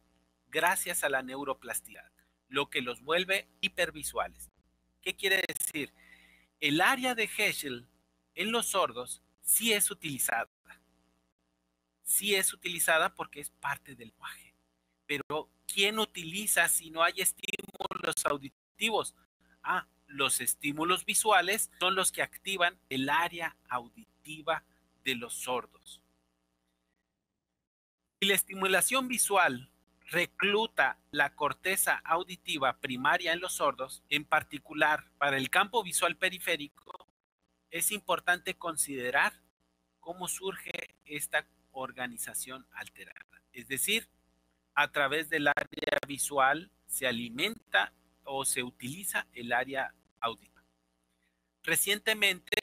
Speaker 3: gracias a la neuroplasticidad, lo que los vuelve hipervisuales. ¿Qué quiere decir? El área de Herschel en los sordos sí es utilizada. Sí es utilizada porque es parte del lenguaje. Pero ¿quién utiliza si no hay estímulos auditivos? Los estímulos visuales son los que activan el área auditiva de los sordos. Y la estimulación visual recluta la corteza auditiva primaria en los sordos, en particular para el campo visual periférico, es importante considerar cómo surge esta organización alterada. Es decir, a través del área visual se alimenta o se utiliza el área auditiva. Recientemente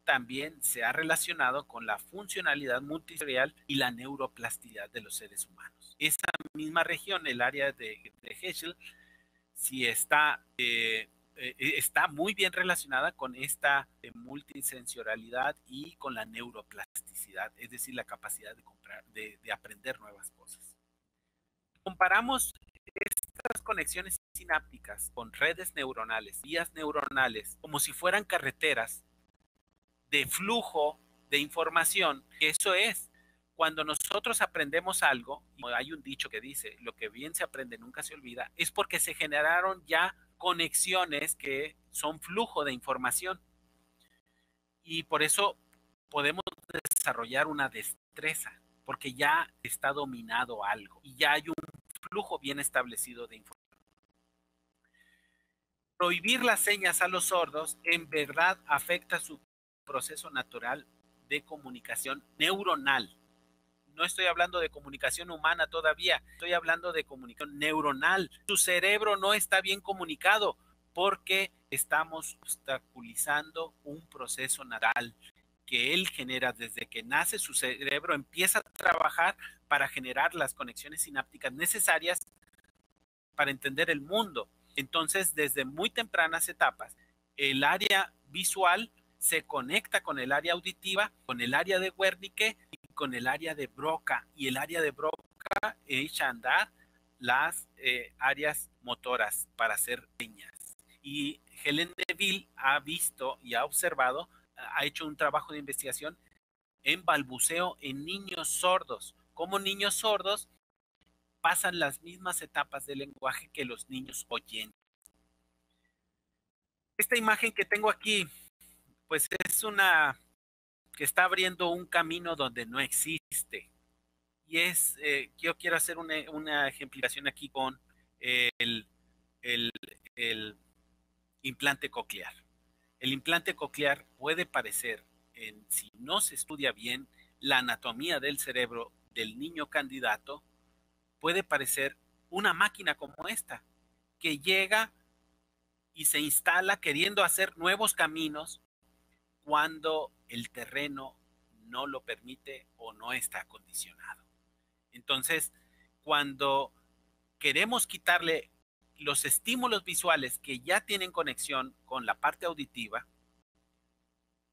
Speaker 3: también se ha relacionado con la funcionalidad multisensorial y la neuroplasticidad de los seres humanos. Esa misma región, el área de Herschel, si está muy bien relacionada con esta multisensorialidad y con la neuroplasticidad, es decir, la capacidad de aprender nuevas cosas. Comparamos estas conexiones sinápticas con redes neuronales, vías neuronales, como si fueran carreteras de flujo de información. Eso es, cuando nosotros aprendemos algo, y hay un dicho que dice, lo que bien se aprende nunca se olvida, es porque se generaron ya conexiones que son flujo de información. Y por eso podemos desarrollar una destreza, porque ya está dominado algo y ya hay un flujo bien establecido de información. Prohibir las señas a los sordos en verdad afecta su proceso natural de comunicación neuronal. No estoy hablando de comunicación humana todavía, estoy hablando de comunicación neuronal. Su cerebro no está bien comunicado porque estamos obstaculizando un proceso natural que él genera desde que nace. Su cerebro empieza a trabajar para generar las conexiones sinápticas necesarias para entender el mundo. Entonces, desde muy tempranas etapas, el área visual se conecta con el área auditiva, con el área de Wernicke y con el área de Broca. Y el área de Broca echa a andar las áreas motoras para hacer señas. Y Helen Deville ha visto y ha observado, ha hecho un trabajo de investigación en balbuceo en niños sordos. Como niños sordos pasan las mismas etapas del lenguaje que los niños oyentes. Esta imagen que tengo aquí, pues es una que está abriendo un camino donde no existe. Y es, yo quiero hacer una ejemplificación aquí con el implante coclear. El implante coclear puede parecer, si no se estudia bien la anatomía del cerebro del niño candidato, puede parecer una máquina como esta, que llega y se instala queriendo hacer nuevos caminos cuando el terreno no lo permite o no está acondicionado. Entonces, cuando queremos quitarle los estímulos visuales que ya tienen conexión con la parte auditiva,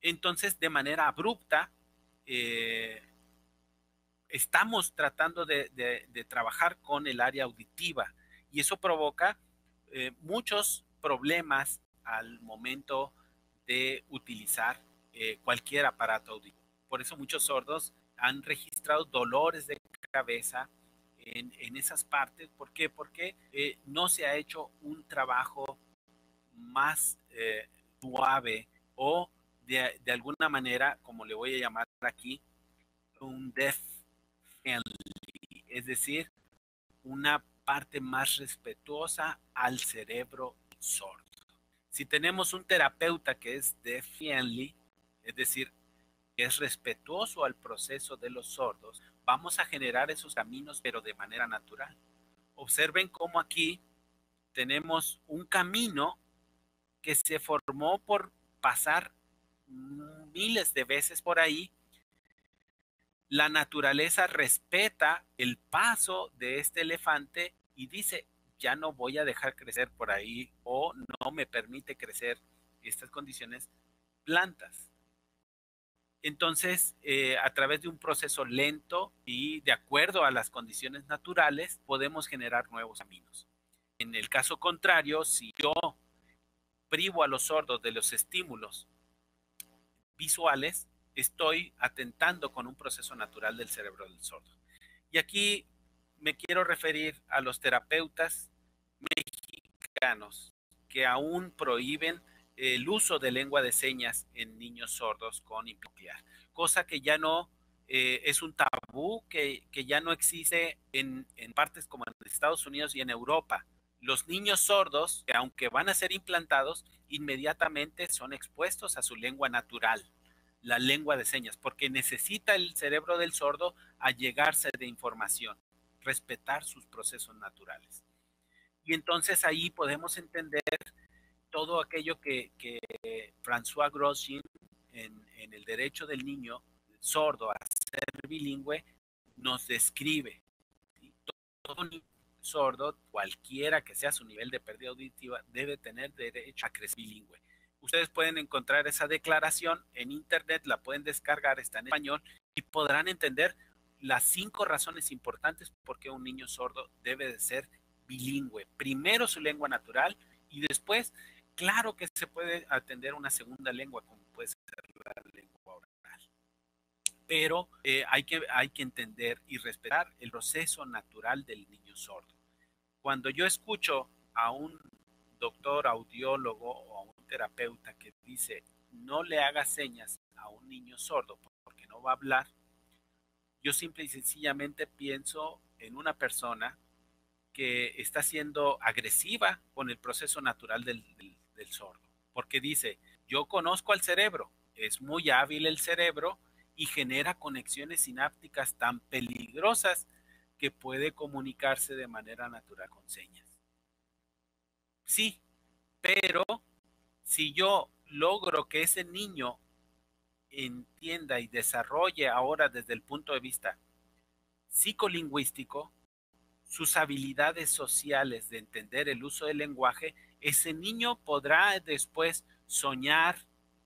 Speaker 3: entonces de manera abrupta estamos tratando de trabajar con el área auditiva y eso provoca muchos problemas al momento de utilizar cualquier aparato auditivo. Por eso muchos sordos han registrado dolores de cabeza en esas partes. ¿Por qué? Porque no se ha hecho un trabajo más suave o de alguna manera, como le voy a llamar aquí, un deaf friendly, es decir, una parte más respetuosa al cerebro sordo. Si tenemos un terapeuta que es deaf friendly, es decir, que es respetuoso al proceso de los sordos, vamos a generar esos caminos, pero de manera natural. Observen cómo aquí tenemos un camino que se formó por pasar miles de veces por ahí. La naturaleza respeta el paso de este elefante y dice, ya no voy a dejar crecer por ahí o no me permite crecer estas condiciones plantas. Entonces, a través de un proceso lento y de acuerdo a las condiciones naturales, podemos generar nuevos caminos. En el caso contrario, si yo privo a los sordos de los estímulos visuales, estoy atentando con un proceso natural del cerebro del sordo. Y aquí me quiero referir a los terapeutas mexicanos que aún prohíben el uso de lengua de señas en niños sordos con implante coclear, cosa que ya no es un tabú que ya no existe en partes como en Estados Unidos y en Europa. Los niños sordos, que aunque van a ser implantados, inmediatamente son expuestos a su lengua natural, la lengua de señas, porque necesita el cerebro del sordo allegarse de información, respetar sus procesos naturales. Y entonces ahí podemos entender todo aquello que François Grosjean en el derecho del niño sordo a ser bilingüe nos describe. Todo niño sordo, cualquiera que sea su nivel de pérdida auditiva, debe tener derecho a crecer bilingüe. Ustedes pueden encontrar esa declaración en internet, la pueden descargar, está en español y podrán entender las 5 razones importantes por qué un niño sordo debe de ser bilingüe. Primero su lengua natural y después, claro que se puede atender una segunda lengua, como puede ser la lengua oral. Pero hay que entender y respetar el proceso natural del niño sordo. Cuando yo escucho a un doctor audiólogo o a un terapeuta que dice no le haga señas a un niño sordo porque no va a hablar, yo simple y sencillamente pienso en una persona que está siendo agresiva con el proceso natural del sordo, porque dice, yo conozco al cerebro, es muy hábil el cerebro y genera conexiones sinápticas tan peligrosas que puede comunicarse de manera natural con señas. Sí, pero si yo logro que ese niño entienda y desarrolle ahora desde el punto de vista psicolingüístico sus habilidades sociales de entender el uso del lenguaje, ese niño podrá después soñar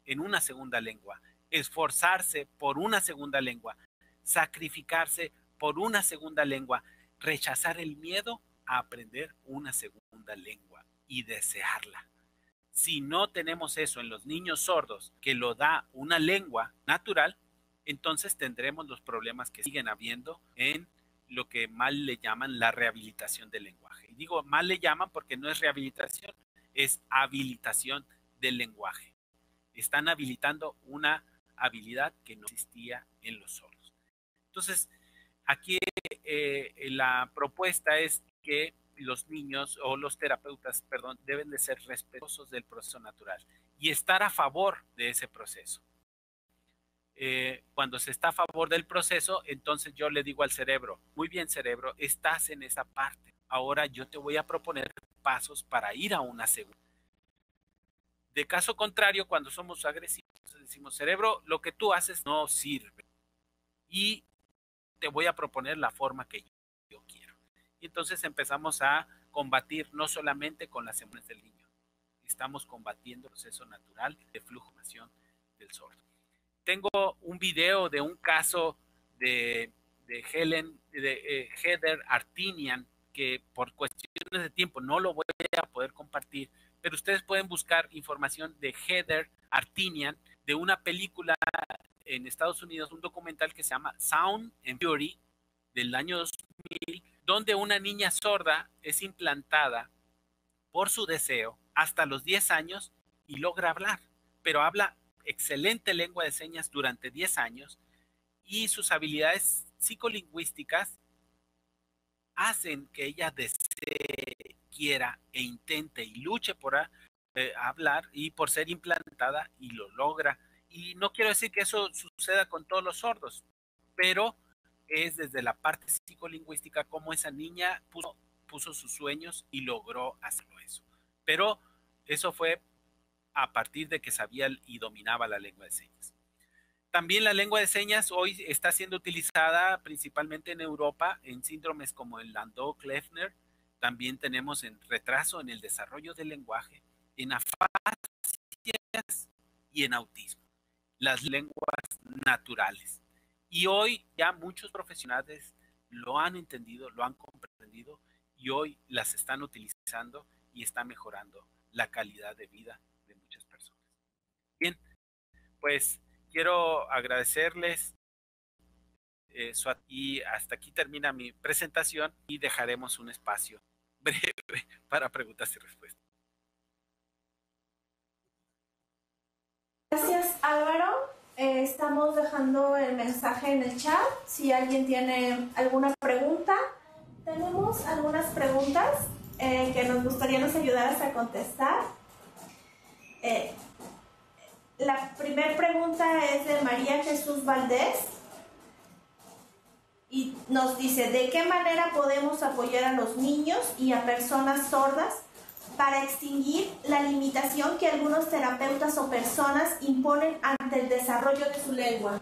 Speaker 3: en una segunda lengua, esforzarse por una segunda lengua, sacrificarse por una segunda lengua, rechazar el miedo a aprender una segunda lengua y desearla. Si no tenemos eso en los niños sordos, que lo da una lengua natural, entonces tendremos los problemas que siguen habiendo en lo que mal le llaman la rehabilitación del lenguaje. Y digo mal le llaman porque no es rehabilitación, es habilitación del lenguaje. Están habilitando una habilidad que no existía en los sordos. Entonces, aquí la propuesta es que los niños o los terapeutas, perdón, deben de ser respetuosos del proceso natural y estar a favor de ese proceso. Cuando se está a favor del proceso, entonces yo le digo al cerebro, muy bien cerebro, estás en esa parte, ahora yo te voy a proponer pasos para ir a una segunda. De caso contrario, cuando somos agresivos, decimos, cerebro, lo que tú haces no sirve y te voy a proponer la forma que yo quiero. Y entonces empezamos a combatir no solamente con las emociones del niño, estamos combatiendo el proceso natural de flujo del sordo. Tengo un video de un caso de Heather Artinian, que por cuestiones de tiempo no lo voy a poder compartir, pero ustedes pueden buscar información de Heather Artinian, de una película en Estados Unidos, un documental que se llama Sound and Fury, del año 2000, donde una niña sorda es implantada por su deseo hasta los 10 años y logra hablar, pero habla excelente lengua de señas durante 10 años y sus habilidades psicolingüísticas hacen que ella desee, quiera e intente y luche por hablar y por ser implantada y lo logra. Y no quiero decir que eso suceda con todos los sordos, pero es desde la parte psicolingüística como esa niña puso sus sueños y logró hacerlo eso. Pero eso fue a partir de que sabía y dominaba la lengua de señas. También la lengua de señas hoy está siendo utilizada principalmente en Europa en síndromes como el Landau-Kleffner. También tenemos en retraso en el desarrollo del lenguaje, en afasias y en autismo. Las lenguas naturales. Y hoy ya muchos profesionales lo han entendido, lo han comprendido y hoy las están utilizando y está mejorando la calidad de vida de muchas personas. Bien, pues quiero agradecerles y hasta aquí termina mi presentación y dejaremos un espacio breve para preguntas y respuestas.
Speaker 1: Gracias, Álvaro. Estamos dejando el mensaje en el chat. Si alguien tiene alguna pregunta, tenemos algunas preguntas que nos gustaría nos ayudaras a contestar. La primera pregunta es de María Jesús Valdés y nos dice, ¿de qué manera podemos apoyar a los niños y a personas sordas para extinguir la limitación que algunos terapeutas o personas imponen ante el desarrollo de su lengua?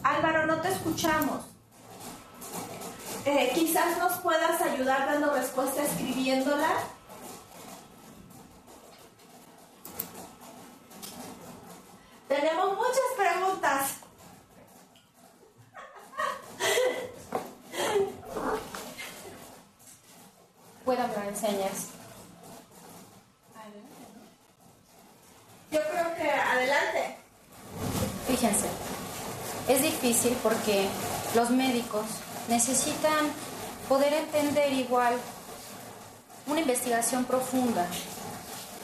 Speaker 1: Álvaro, no te escuchamos. Quizás nos puedas ayudar dando respuesta escribiéndola. Tenemos muchas preguntas.
Speaker 4: Puedo hablar en señas.
Speaker 1: Yo creo que adelante.
Speaker 4: Fíjense, es difícil porque los médicos necesitan poder entender igual una investigación profunda.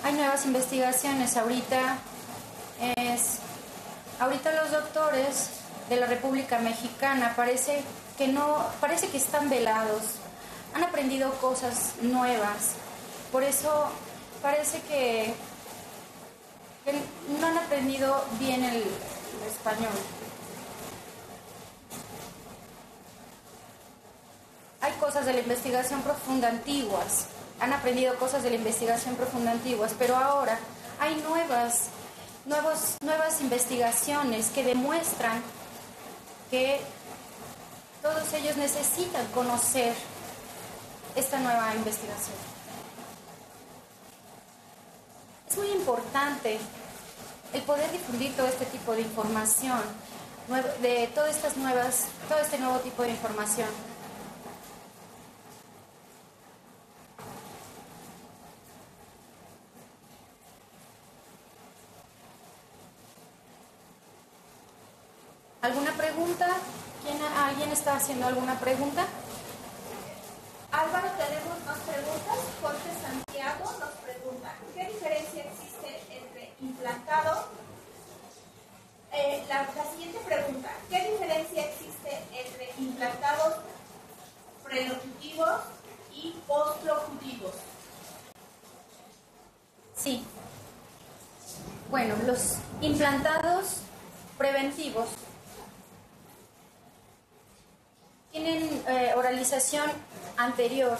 Speaker 4: Hay nuevas investigaciones ahorita. Ahorita los doctores de la República Mexicana parece que están velados. Han aprendido cosas nuevas. Por eso parece que no han aprendido bien el español. Hay cosas de la investigación profunda antiguas. Han aprendido cosas de la investigación profunda antiguas, pero ahora hay nuevas investigaciones que demuestran que todos ellos necesitan conocer esta nueva investigación. Es muy importante el poder difundir todo este tipo de información, de todo este nuevo tipo de información. ¿Alguna pregunta? ¿Alguien está haciendo alguna pregunta?
Speaker 1: Álvaro, tenemos más preguntas. Jorge Santiago nos pregunta, ¿qué diferencia existe entre implantado? La siguiente pregunta, ¿qué diferencia existe entre implantados prelocutivos y postlocutivos?
Speaker 4: Sí. Bueno, los implantados preventivos tienen oralización anterior.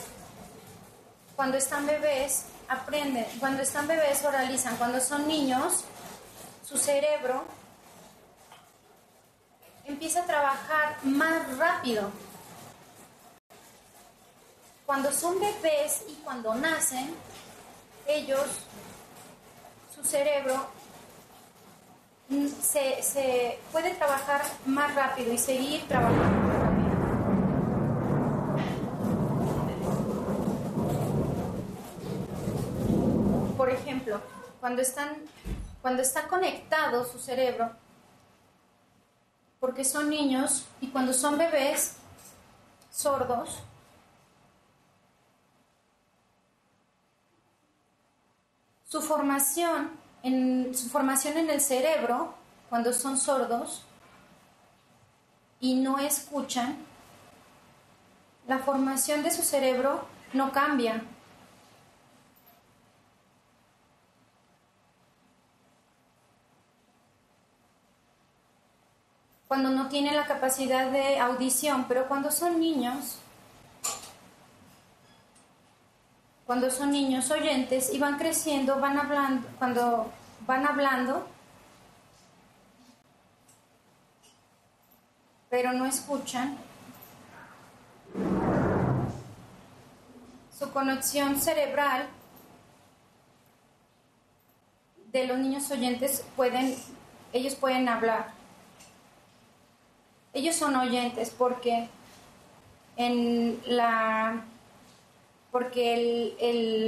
Speaker 4: Cuando están bebés, aprenden. Cuando están bebés, oralizan. Cuando son niños, su cerebro empieza a trabajar más rápido. Cuando son bebés y cuando nacen, su cerebro se puede trabajar más rápido y seguir trabajando más rápido. Por ejemplo, cuando está conectado su cerebro, porque son niños y cuando son bebés sordos, su formación en el cerebro, cuando son sordos y no escuchan, la formación de su cerebro no cambia. Cuando no tienen la capacidad de audición, pero cuando son niños oyentes y van creciendo, van hablando, cuando van hablando, pero no escuchan, su conexión cerebral de los niños oyentes ellos pueden hablar. Ellos son oyentes porque el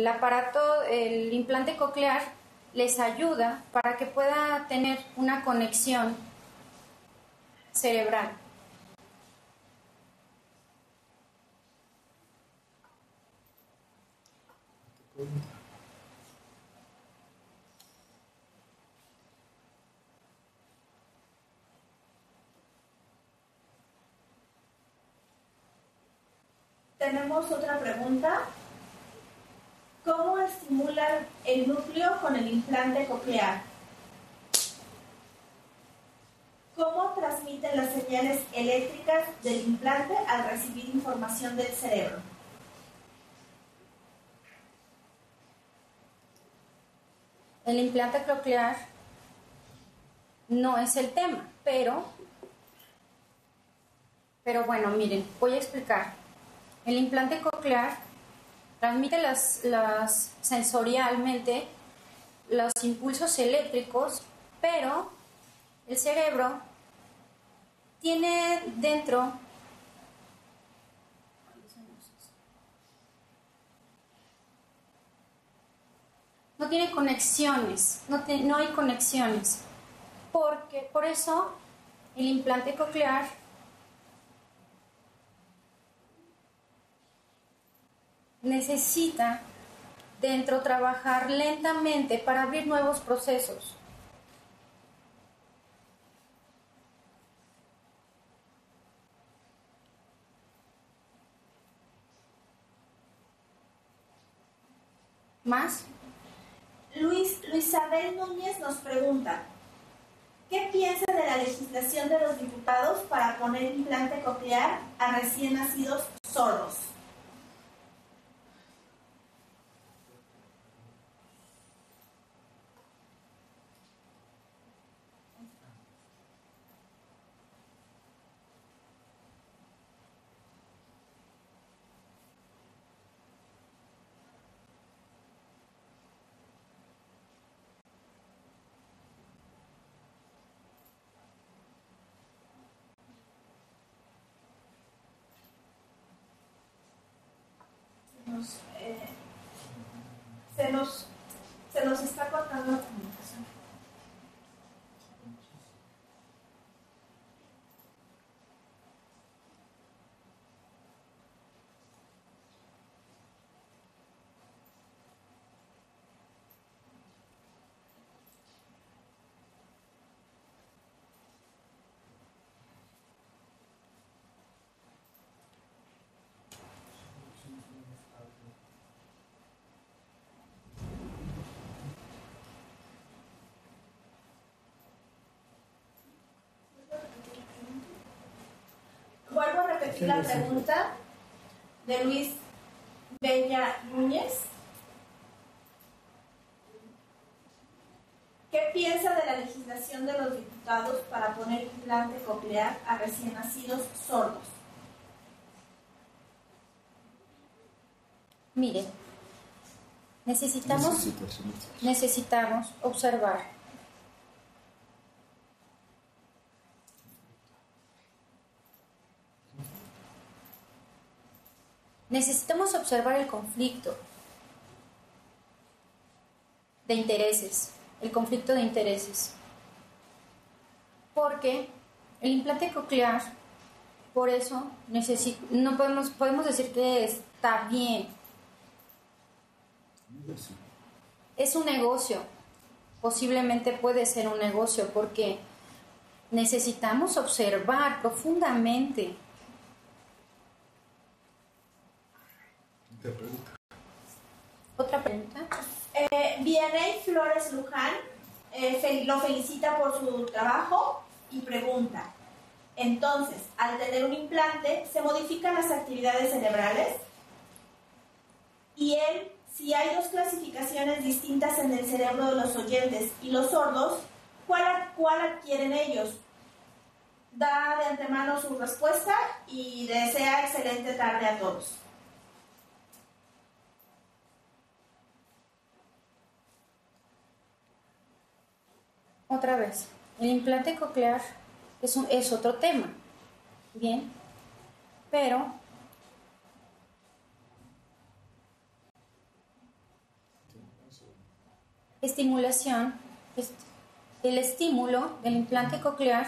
Speaker 4: aparato, el implante coclear les ayuda para que pueda tener una conexión cerebral.
Speaker 1: Tenemos otra pregunta. ¿Cómo estimulan el núcleo con el implante coclear? ¿Cómo transmiten las señales eléctricas del implante al recibir información del cerebro?
Speaker 4: El implante coclear no es el tema, pero bueno, miren, voy a explicar. El implante coclear transmite sensorialmente los impulsos eléctricos, pero el cerebro tiene dentro no tiene conexiones, no hay conexiones, por eso el implante coclear necesita dentro trabajar lentamente para abrir nuevos procesos. ¿Más?
Speaker 1: Luisabel Núñez nos pregunta, ¿qué piensa de la legislación de los diputados para poner implante coclear a recién nacidos sordos? Se nos está cortando la comunicación. Vuelvo a repetir la pregunta de Luis Bella Núñez. ¿Qué piensa de la legislación de los diputados para poner implante coclear a recién nacidos sordos?
Speaker 4: Mire, necesitamos observar. Necesitamos observar el conflicto de intereses, porque el implante coclear, por eso no podemos decir que está bien. Es un negocio, posiblemente puede ser un negocio, porque necesitamos observar profundamente. ¿Otra pregunta?
Speaker 1: Vianey Flores Luján lo felicita por su trabajo y pregunta, entonces, al tener un implante, ¿se modifican las actividades cerebrales? Y él, si hay dos clasificaciones distintas en el cerebro de los oyentes y los sordos, ¿cuál adquieren ellos? Da de antemano su respuesta y desea excelente tarde a todos.
Speaker 4: Otra vez, el implante coclear es otro tema, bien, pero estimulación, el estímulo del implante coclear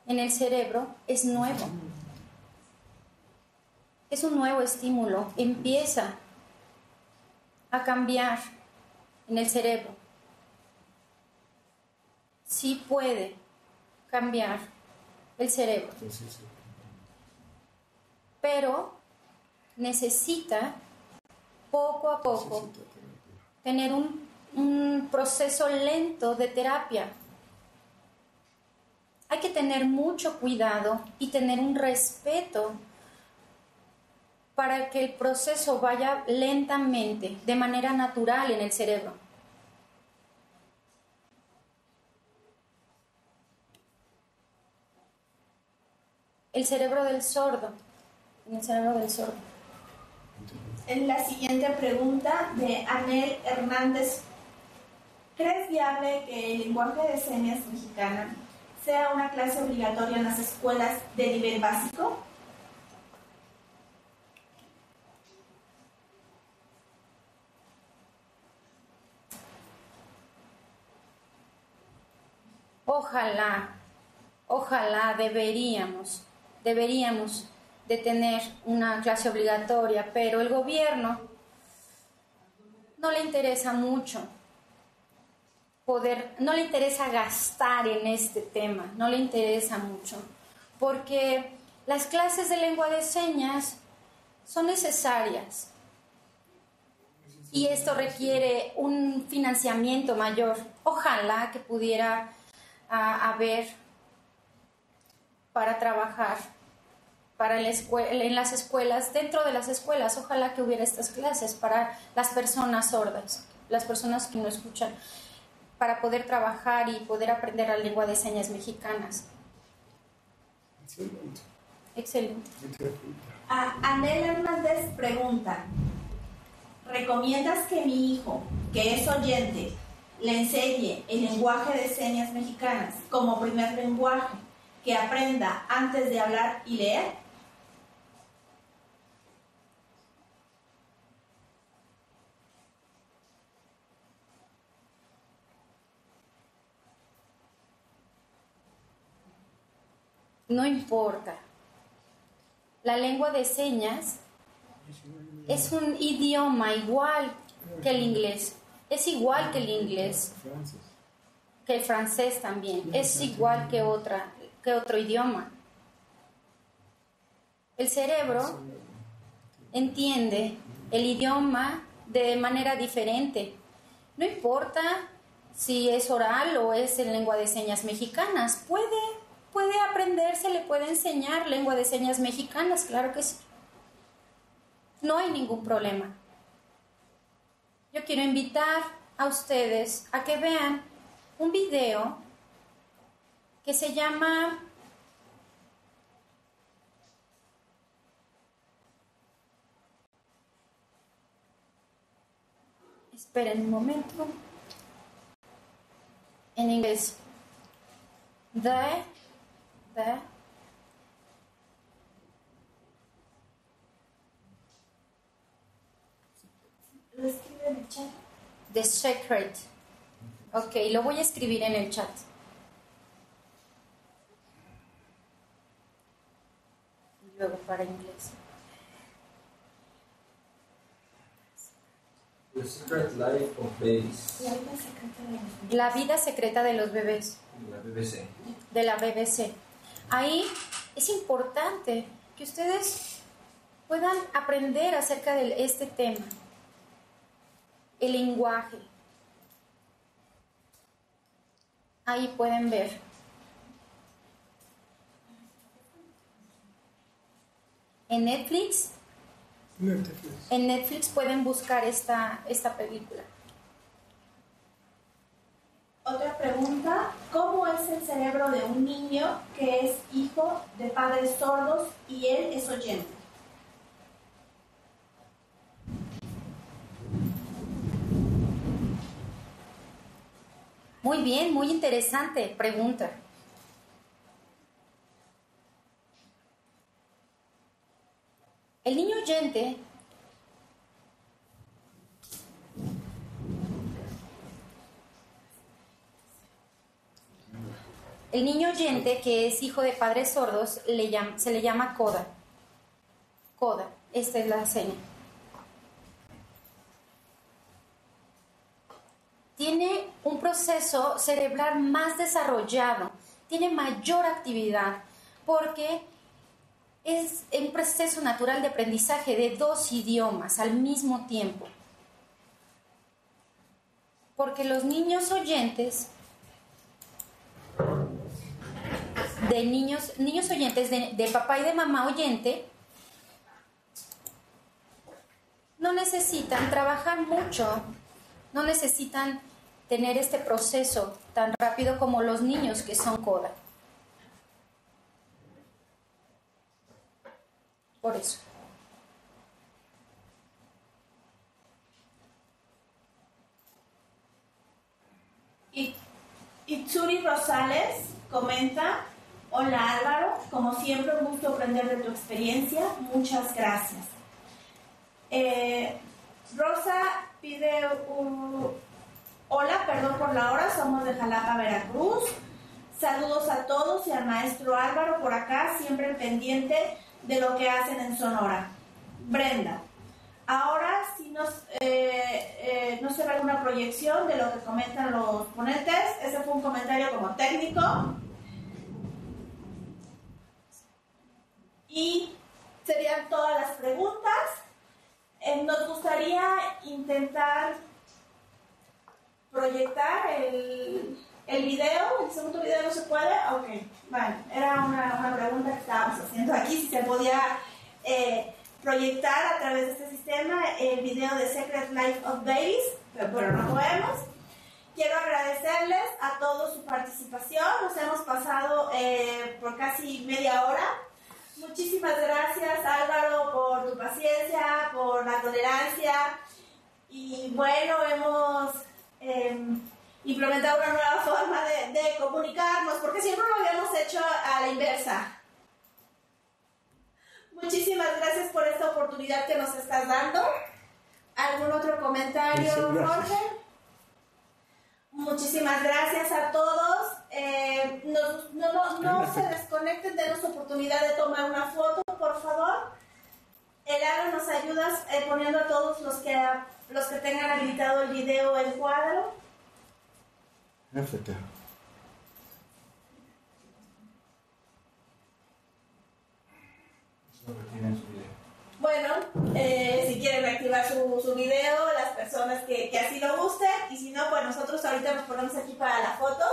Speaker 4: en el cerebro es nuevo. Es un nuevo estímulo, empieza a cambiar en el cerebro. Sí puede cambiar el cerebro, pero necesita poco a poco tener un proceso lento de terapia. Hay que tener mucho cuidado y tener un respeto para que el proceso vaya lentamente, de manera natural en el cerebro. El cerebro del sordo en el cerebro del sordo.
Speaker 1: En la siguiente pregunta de Anel Hernández. ¿Crees viable que el lenguaje de señas mexicana sea una clase obligatoria en las escuelas de nivel básico?
Speaker 4: Ojalá deberíamos de tener una clase obligatoria, pero el gobierno no le interesa mucho no le interesa gastar en este tema, no le interesa mucho, porque las clases de lengua de señas son necesarias y esto requiere un financiamiento mayor. Ojalá que pudiera haber para trabajar en las escuelas, dentro de las escuelas, ojalá que hubiera estas clases para las personas sordas, las personas que no escuchan, para poder trabajar y poder aprender la lengua de señas mexicanas. Excelente.
Speaker 1: Anel Hernández pregunta, ¿recomiendas que mi hijo, que es oyente, le enseñe el lenguaje de señas mexicanas como primer lenguaje, que aprenda antes de hablar y leer?
Speaker 4: No importa. La lengua de señas es un idioma igual que el inglés. Es igual que el inglés, que el francés también. Es igual que otro idioma. El cerebro entiende el idioma de manera diferente. No importa si es oral o es en lengua de señas mexicanas. Puede aprender, se le puede enseñar lengua de señas mexicanas, claro que sí. No hay ningún problema. Yo quiero invitar a ustedes a que vean un video que se llama Esperen un momento. En inglés.
Speaker 1: Lo escribe en el chat.
Speaker 4: The Secret. Ok, lo voy a escribir en el chat. Y luego para inglés.
Speaker 5: The Secret Life of Babies.
Speaker 1: La vida secreta de los bebés.
Speaker 4: La vida secreta de los bebés.
Speaker 5: La BBC.
Speaker 4: De la BBC. Ahí es importante que ustedes puedan aprender acerca de este tema. El lenguaje. Ahí pueden ver. En Netflix. En Netflix pueden buscar esta película.
Speaker 1: Otra pregunta, ¿cómo es el cerebro de un niño que es hijo de padres sordos y él es oyente?
Speaker 4: Muy bien, muy interesante pregunta. El niño oyente que es hijo de padres sordos se le llama coda. Coda, esta es la seña. Tiene un proceso cerebral más desarrollado, tiene mayor actividad, porque es un proceso natural de aprendizaje de 2 idiomas al mismo tiempo. Porque los niños oyentes, niños oyentes de papá y de mamá oyente, no necesitan trabajar mucho, no necesitan tener este proceso tan rápido como los niños que son coda. por eso.
Speaker 1: Y Itsuri Rosales comenta: hola Álvaro, como siempre un gusto aprender de tu experiencia, muchas gracias. Rosa pide hola, perdón por la hora, somos de Jalapa, Veracruz. Saludos a todos y al maestro Álvaro por acá, siempre pendiente de lo que hacen en Sonora. Brenda: ahora sí nos se ve alguna proyección de lo que comentan los ponentes. Ese fue un comentario como técnico. Y serían todas las preguntas. Nos gustaría intentar proyectar el video. ¿El segundo video no se puede? Ok, bueno, era una pregunta que estábamos haciendo aquí, si se podía proyectar a través de este sistema el video de Secret Life of Babies, pero no podemos. Quiero agradecerles a todos su participación. Nos hemos pasado por casi media hora. Muchísimas gracias, Álvaro, por tu paciencia, por la tolerancia. Y bueno, hemos implementado una nueva forma de comunicarnos, porque siempre lo habíamos hecho a la inversa. Muchísimas gracias por esta oportunidad que nos estás dando. ¿Algún otro comentario, Jorge? Muchísimas gracias a todos. No se desconecten, denos oportunidad de tomar una foto, por favor. El Álvaro nos ayudas poniendo a todos los que tengan habilitado el video en cuadro.
Speaker 2: Perfecto.
Speaker 1: Bueno, si quieren reactivar su video, las personas que así lo gusten, y si no, pues nosotros ahorita nos ponemos aquí para la foto.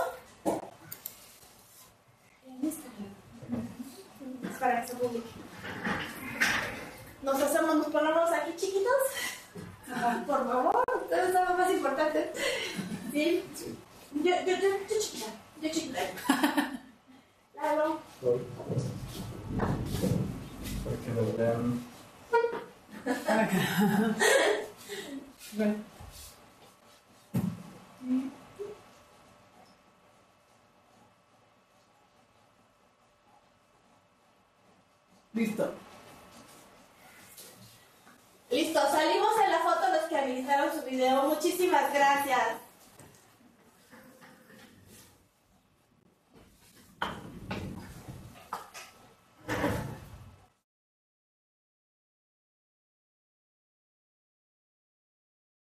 Speaker 1: Es para que se publique. Nos ponemos aquí chiquitos. Por favor, ustedes son lo más importante. ¿Sí? Yo chiquita. Lalo.
Speaker 5: Para que lo vean.
Speaker 1: Listo, salimos en la foto los que habilitaron su video. Muchísimas gracias.